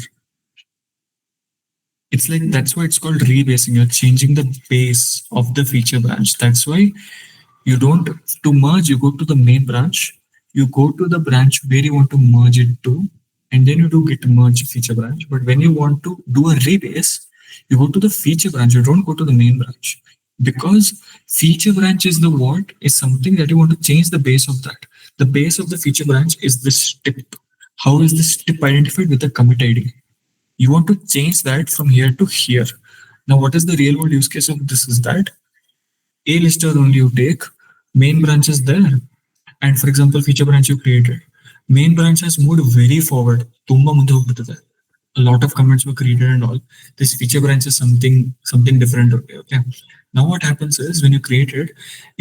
A: It's like that's why it's called rebasing. You're changing the base of the feature branch. That's why you don't to merge, you go to the main branch, you go to the branch where you want to merge it to, and then you do git merge feature branch. But when you want to do a rebase, you go to the feature branch, you don't go to the main branch. Because feature branch is the what is something that you want to change the base of that. The base of the feature branch is this step. How is this step identified? With the commit ID. You want to change that from here to here. Now, what is the real world use case of this is that a lister only you take, main branch is there. And for example, feature branch you created. Main branch has moved very forward. Tumba ಮುಂದೆ ಹೋಗ್ಬಿಟ್ಟಿದೆ. A lot of commits were created and all. This feature branch is something different. Okay. Now what happens is when you create it,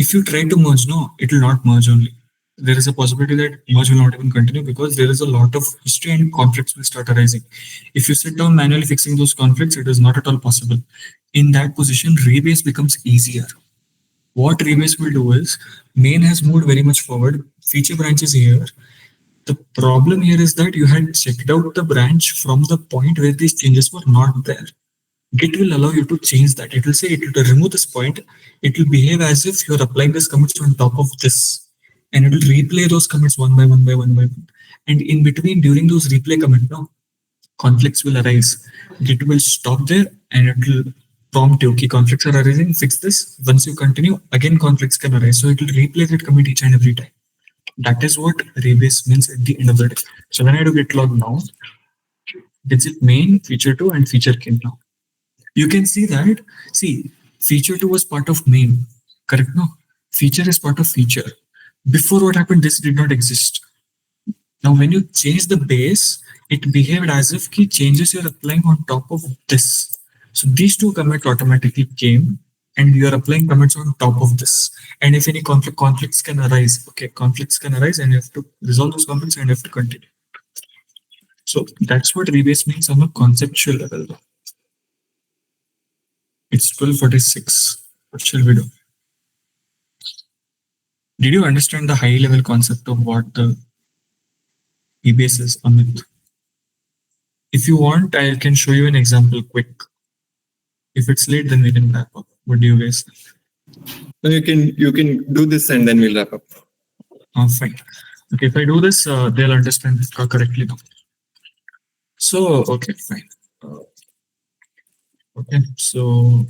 A: if you try to merge, no, it will not merge only. There is a possibility that merge will not even continue because there is a lot of history and conflicts will start arising. If you sit down manually fixing those conflicts, it is not at all possible. In that position, rebase becomes easier. What rebase will do is main has moved very much forward. Feature branch is here. The problem here is that you had checked out the branch from the point where these changes were not there. Git will allow you to change that. It will say it will remove this point. It will behave as if you're applying this commits on top of this. And it will replay those commits one by one. And in between, during those replay commit, no, conflicts will arise. Git will stop there and it will prompt you, okay, conflicts are arising, fix this. Once you continue, again conflicts can arise. So it will replay that commit each and every time. That is what rebase means at the end of the day. So when I do git log now, it's it main, feature 2 and feature kin now. You can see that, see, feature 2 was part of main, correct? No, feature is part of feature. Before what happened, this did not exist. Now, when you change the base, it behaved as if key changes you're applying on top of this. So these two commits automatically came and you are applying commits on top of this. And if any conflicts can arise, okay, conflicts can arise and you have to resolve those conflicts and you have to continue. So that's what rebase means on a conceptual level. It's 12:46. What shall we do? Did you understand the high level concept of what the rebase is, Amit? If you want, I can show you an example quick. If it's late, then we can wrap up. What do you guys think?
B: So you can do this and then we'll wrap up.
A: Fine. Okay, if I do this, they'll understand correctly now. So, okay, fine. Okay, so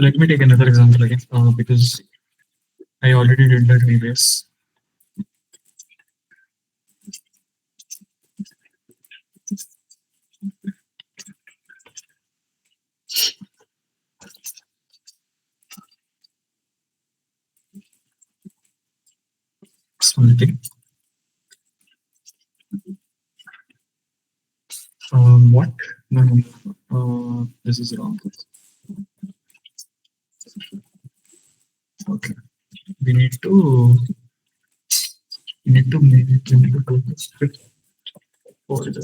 A: let me take another example again because I already did that rebase. So I'll take What? No, no, no. This is wrong. Okay. We need to do this bit further.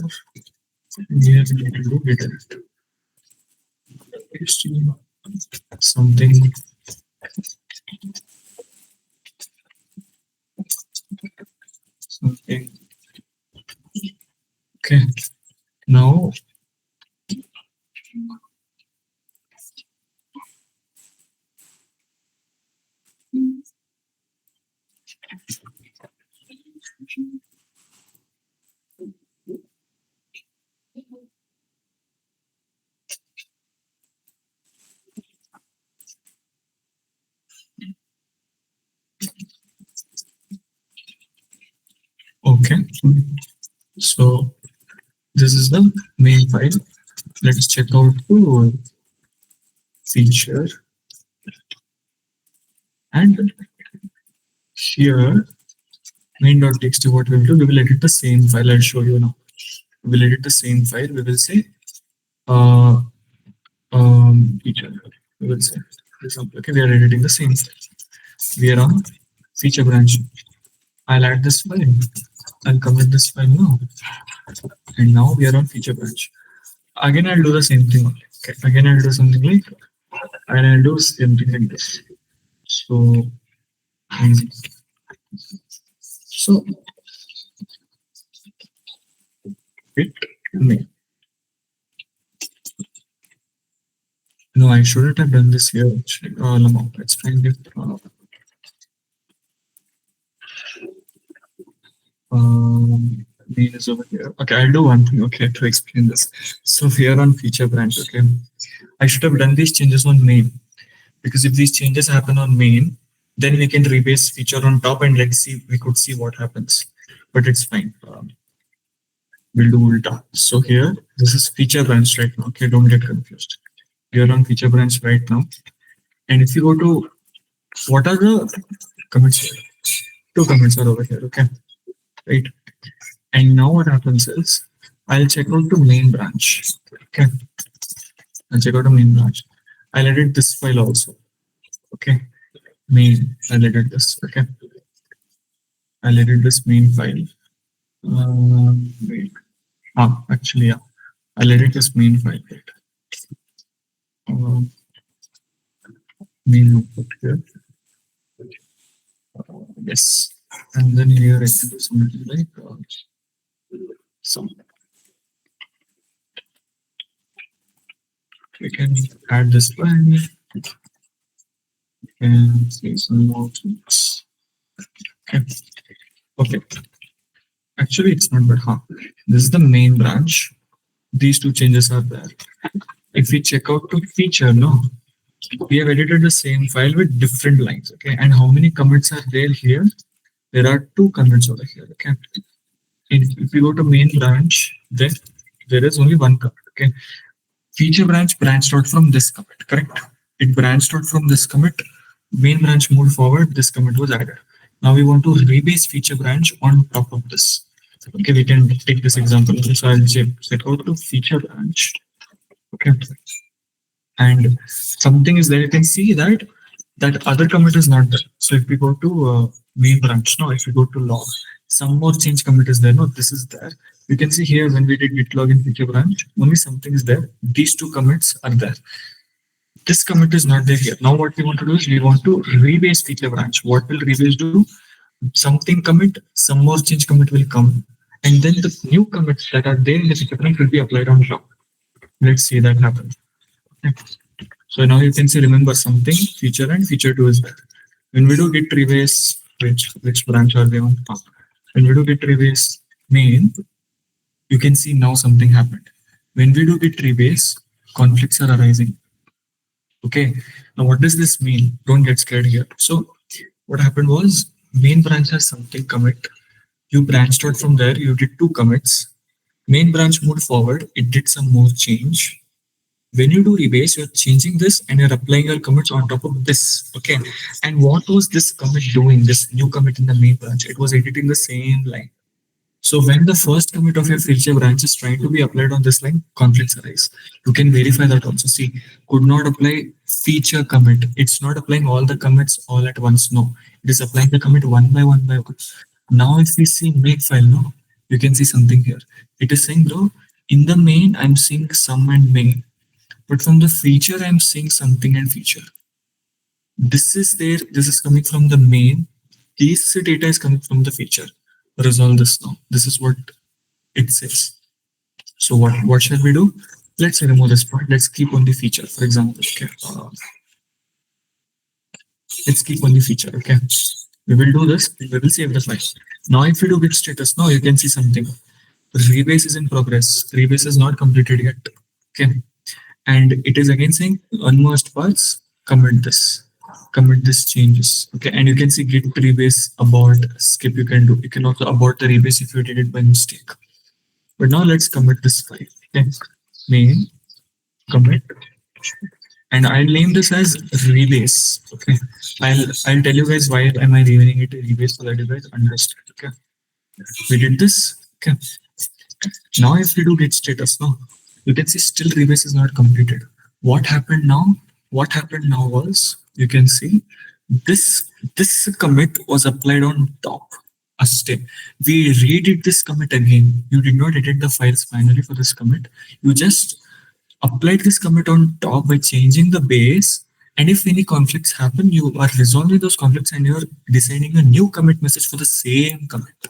A: Here we need to do redirect. Something. Something. Okay. Now okay. So this is the main file. Let's check out the feature. And here main.txt, what we'll do, we will edit the same file. I'll show you now. We will edit the same file. We will say feature. We will say, for example, okay, we are editing the same file. We are on feature branch. I'll add this file. I'll commit this file now. And now we are on feature branch. Again, I'll do the same thing. Okay. Again, I'll do something like, and I'll do something like this. So, it may. No, I shouldn't have done this here. Actually. No, let's find it. Main is over here. Okay, I'll do one thing. Okay, to explain this. So here on feature branch, okay, I should have done these changes on main, because if these changes happen on main, then we can rebase feature on top and let's see, we could see what happens. But it's fine. We'll do ulta. So here, this is feature branch right now. Okay, don't get confused. We are on feature branch right now. And if you go to, what are the commits here? 2 commits are over here. Okay, right. And now what happens is, I'll check out the main branch. Okay, I'll check out the main branch. I'll edit this file also. Okay, main. I'll edit this. Okay, I'll edit this main file. Wait. Actually, yeah. I'll edit this main file. Right. Main output here. Yes, and then here I can do something like some. We can add this line and say some more things. Okay. Okay. Actually, it's not bad. This is the main branch. These 2 changes are there. If we check out to feature, no, we have edited the same file with different lines. Okay, and how many commits are there here? There are 2 commits over here. Okay, if we go to main branch, then there is only 1 commit. Okay, feature branch branched out from this commit. Correct? It branched out from this commit. Main branch moved forward. This commit was added. Now we want to rebase feature branch on top of this. Okay, we can take this example. So I'll check out to feature branch. Okay, and something is there. You can see that that other commit is not there. So if we go to main branch now, if we go to log, some more change commit is there. No, this is there. You can see here when we did git log in feature branch, only something is there. These 2 commits are there. This commit is not there here. Now what we want to do is we want to rebase feature branch. What will rebase do? Something commit, some more change commit will come, and then the new commits that are there in the feature branch will be applied on top. Let's see that happen. Okay. So now you can see, remember something, feature and feature 2 is there. When we do git rebase, which branch are they on top? When we do git rebase main, you can see now something happened. When we do git rebase, conflicts are arising. Okay, now what does this mean? Don't get scared here. So what happened was, main branch has something commit. You branched out from there, you did 2 commits. Main branch moved forward, it did some more change. When you do rebase, you're changing this and you're applying your commits on top of this. Okay, and what was this commit doing? This new commit in the main branch, it was editing the same line. So when the first commit of your feature branch is trying to be applied on this line, conflicts arise. You can verify that also. See, could not apply feature commit. It's not applying all the commits all at once. No, it is applying the commit one by one by one. Now, if we see make file, no, you can see something here. It is saying, bro, in the main, I'm seeing sum and main, but from the feature, I'm seeing something and feature. This is there. This is coming from the main. This data is coming from the feature. Resolve this now. This is what it says. So what shall we do? Let's remove this part. Let's keep only feature. For example, okay. Let's keep only feature. Okay. We will do this. We will save the file. Now, if we do git status, now you can see something. Rebase is in progress. Rebase is not completed yet. Okay. And it is again saying unmerged parts. Commit this changes. Okay. And you can see git rebase abort skip. You can do. You can also abort the rebase if you did it by mistake. But now let's commit this file. Okay. Main commit. And I'll name this as rebase. Okay. I'll tell you guys why am I renaming it rebase so that you guys understand. Okay. We did this. Okay. Now if we do git status now, you can see still rebase is not completed. What happened now? What happened now was you can see this commit was applied on top. A step. We redid this commit again. You did not edit the files finally for this commit. You just applied this commit on top by changing the base. And if any conflicts happen, you are resolving those conflicts and you're designing a new commit message for the same commit.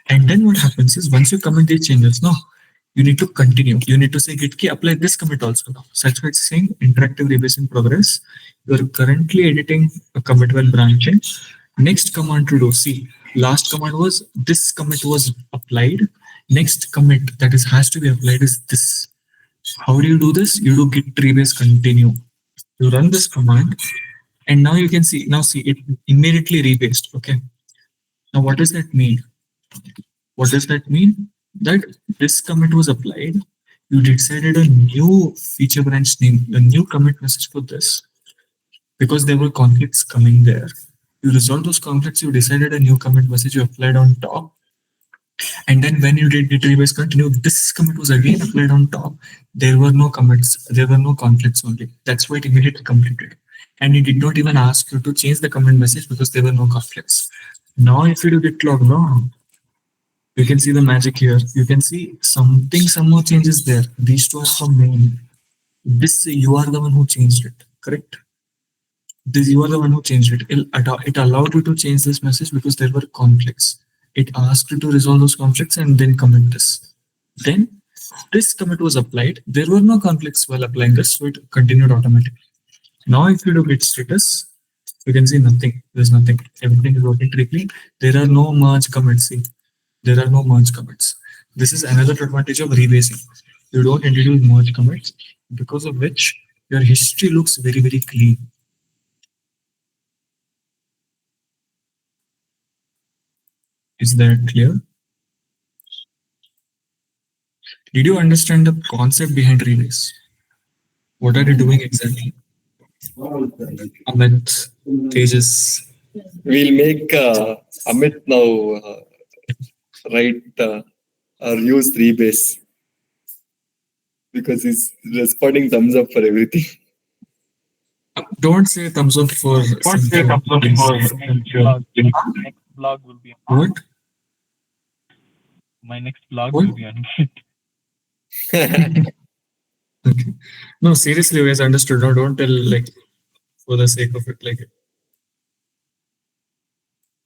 A: And then what happens is once you commit these changes, no, you need to continue. You need to say git key apply this commit also now. Such why it's saying interactive rebase in progress. You're currently editing a commit while branching. Next command to do, see, last command was this commit was applied. Next commit that is has to be applied is this. How do you do this? You do git rebase continue. You run this command, and now you can see, now see it immediately rebased. Okay. Now what does that mean? What does that mean? That this commit was applied. You decided a new feature branch name, a new commit message for this, because there were conflicts coming there. You resolved those conflicts, you decided a new commit message, you applied on top. And then when you did git rebase continue, this commit was again applied on top. There were no commits, there were no conflicts only. That's why it immediately completed. And it did not even ask you to change the commit message because there were no conflicts. Now, if you do git log now, you can see the magic here. You can see something, some more changes there. These two are from main. This, you are the one who changed it, correct? This, you are the one who changed it. It allowed you to change this message because there were conflicts. It asked you to resolve those conflicts and then commit this. Then this commit was applied. There were no conflicts while applying this, so it continued automatically. Now, if you do git status, you can see nothing. There's nothing. Everything is working correctly. There are no merge commits. See, there are no merge commits. This is another advantage of rebasing. You don't introduce merge commits, because of which your history looks very, very clean. Is that clear? Did you understand the concept behind rebase? What are you doing exactly? Amit, Tejas.
B: We'll make Amit now write or use rebase because he's responding thumbs up for everything.
A: Don't say thumbs up for.
G: Don't say thumbs up for next blog will be on.
A: What?
G: My next blog
A: What?
G: will be on Git.
A: Okay. No, seriously, you guys understood. No, don't tell like for the sake of it, like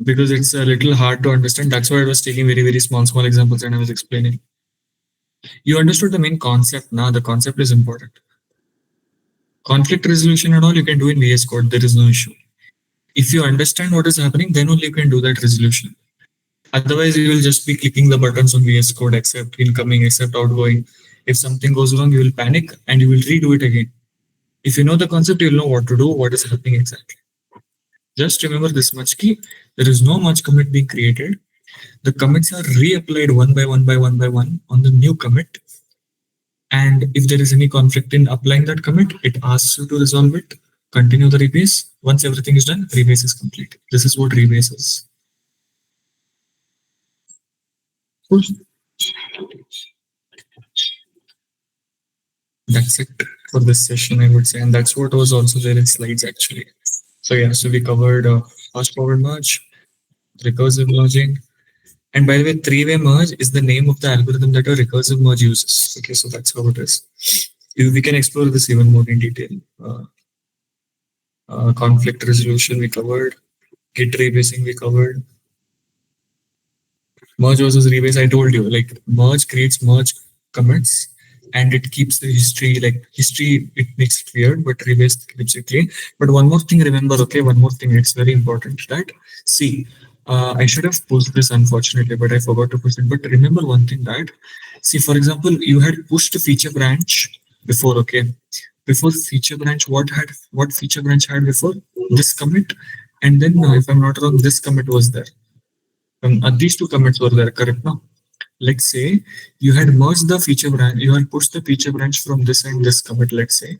A: because it's a little hard to understand. That's why I was taking very, very small examples and I was explaining. You understood the main concept now. The concept is important. Conflict resolution and all you can do in VS Code. There is no issue. If you understand what is happening, then only you can do that resolution. Otherwise, you will just be clicking the buttons on VS Code, accept incoming, accept outgoing. If something goes wrong, you will panic and you will redo it again. If you know the concept, you'll know what to do, what is happening exactly. Just remember this much key. There is no much commit being created. The commits are reapplied one by one on the new commit. And if there is any conflict in applying that commit, it asks you to resolve it, continue the rebase. Once everything is done, rebase is complete. This is what rebase is. Cool. That's it for this session, I would say, and that's what was also there in slides actually. So yeah, so we covered fast forward merge, recursive merging, and by the way, three-way merge is the name of the algorithm that a recursive merge uses. Okay, so that's how it is. We can explore this even more in detail. Conflict resolution we covered, git rebasing we covered, merge versus rebase. I told you, like merge creates merge commits and it keeps the history, like history, it makes it weird, but rebase keeps it clean. But one more thing, remember, okay, one more thing, it's very important that, see, I should have pushed this unfortunately, but I forgot to push it. But remember one thing that, see, for example, you had pushed a feature branch before, okay? Before feature branch, what feature branch had before? This commit, and then if I'm not wrong, this commit was there. These two commits were there, correct? No. Let's say you had merged the feature branch, you had pushed the feature branch from this and this commit. Let's say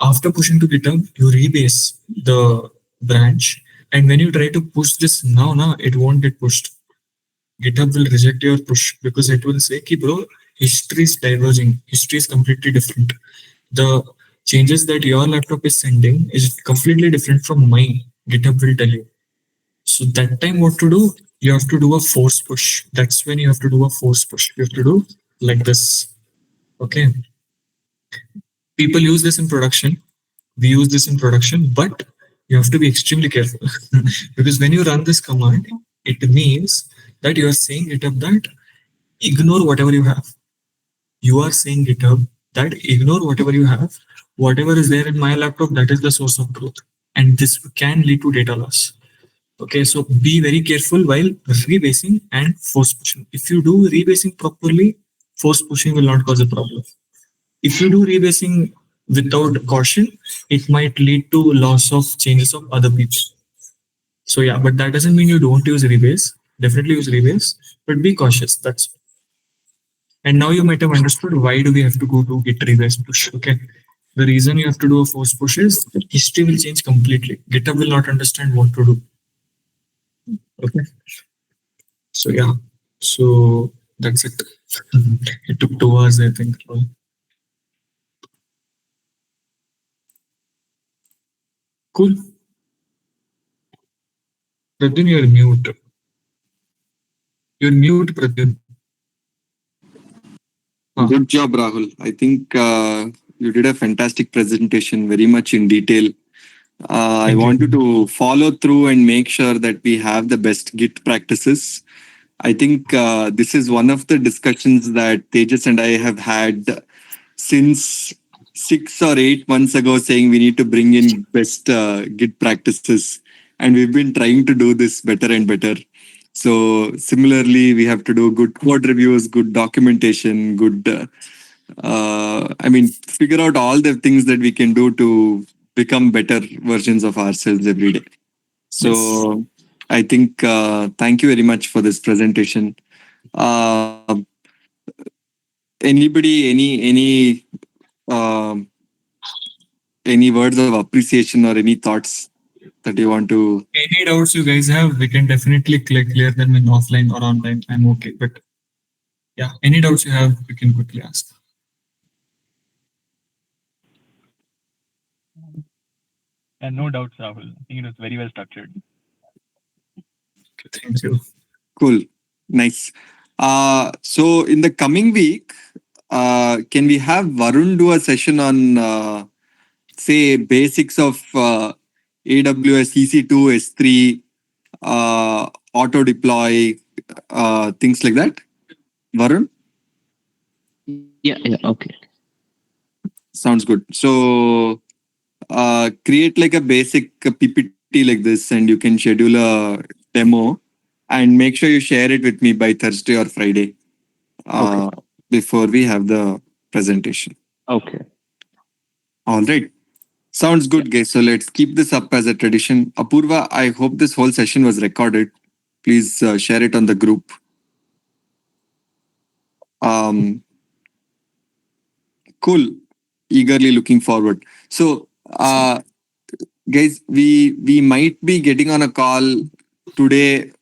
A: after pushing to GitHub, you rebase the branch, and when you try to push this now it won't get pushed. GitHub will reject your push because it will say, "Ki bro, history is diverging. History is completely different. The changes that your laptop is sending is completely different from mine." GitHub will tell you. So that time, what to do? You have to do a force push. That's when you have to do a force push. You have to do like this. Okay. People use this in production. We use this in production, but you have to be extremely careful because when you run this command, it means that you are saying GitHub that ignore whatever you have. You are saying GitHub that ignore whatever you have. Whatever is there in my laptop, that is the source of truth. And this can lead to data loss. Okay, so be very careful while rebasing and force pushing. If you do rebasing properly, force pushing will not cause a problem. If you do rebasing without caution, it might lead to loss of changes of other people. So yeah, but that doesn't mean you don't use rebase. Definitely use rebase, but be cautious. That's, and now you might have understood why do we have to go to git rebase push. Okay, the reason you have to do a force push is history will change completely. GitHub will not understand what to do. Okay. So yeah, so that's it. It took 2 hours, I think. Cool. Pradyun, you're mute. You're mute, Pradyun.
B: Good job, Rahul. I think you did a fantastic presentation, very much in detail. I
A: Thank you.
B: want you to follow through and make sure that we have the best Git practices. I think this is one of the discussions that Tejas and I have had since 6 or 8 months ago, saying we need to bring in best Git practices. And we've been trying to do this better and better. So similarly, we have to do good code reviews, good documentation, good, figure out all the things that we can do to become better versions of ourselves every day. So I think thank you very much for this presentation. Anybody, um, any words of appreciation or any thoughts that you want to?
A: Any doubts you guys have, we can definitely clear them in offline or online. I'm okay. But yeah, any doubts you have, we can quickly ask.
G: And no doubts, Rahul. I think it was very well structured.
A: Okay, thank you.
B: Cool, nice. So in the coming week, can we have Varun do a session on say basics of AWS EC2, S3, auto deploy, things like that? Varun?
E: Yeah, okay.
B: Sounds good. So create like a basic PPT like this, and you can schedule a demo and make sure you share it with me by Thursday or Friday before we have the presentation.
E: Okay.
B: All right. Sounds good, guys. So let's keep this up as a tradition. Apurva, I hope this whole session was recorded. Please share it on the group. Cool. Eagerly looking forward. So, guys, we might be getting on a call today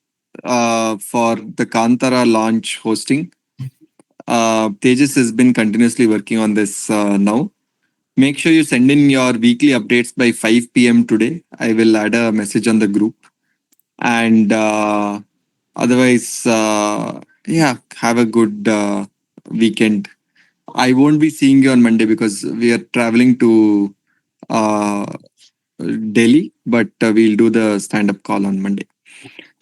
B: for the Kantara launch hosting. Tejas has been continuously working on this now. Make sure you send in your weekly updates by 5 p.m. today. I will add a message on the group. And otherwise, yeah, have a good weekend. I won't be seeing you on Monday because we are traveling to uh, Delhi, but we'll do the stand-up call on Monday.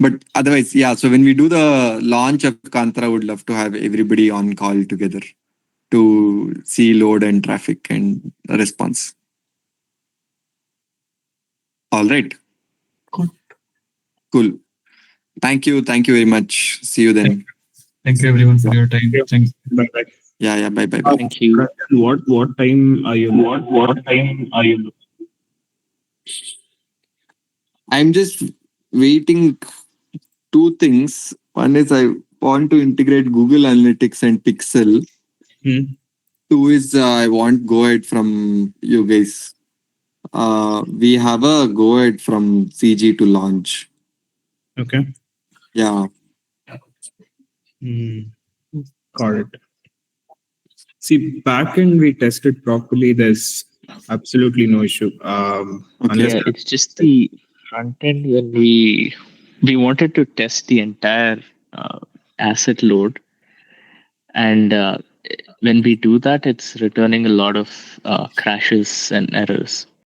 B: But otherwise, yeah. So when we do the launch of Kantara, I would love to have everybody on call together to see load and traffic and response. All right. Cool. Thank you. Thank you very much. See you then.
A: Thank you everyone for your time. Thanks.
C: Bye-bye.
B: Yeah. Bye. Bye.
E: Thank you.
C: What time are you?
G: What time are you?
B: I'm just waiting two things. One is I want to integrate Google Analytics and Pixel. Two is I want go ahead from you guys. We have a go ahead from CG to launch.
C: Okay.
B: Yeah.
C: Got it. See, backend we tested properly. There's absolutely no issue. Unless
E: Yeah, it's just the front end when we wanted to test the entire asset load, and when we do that, it's returning a lot of crashes and errors.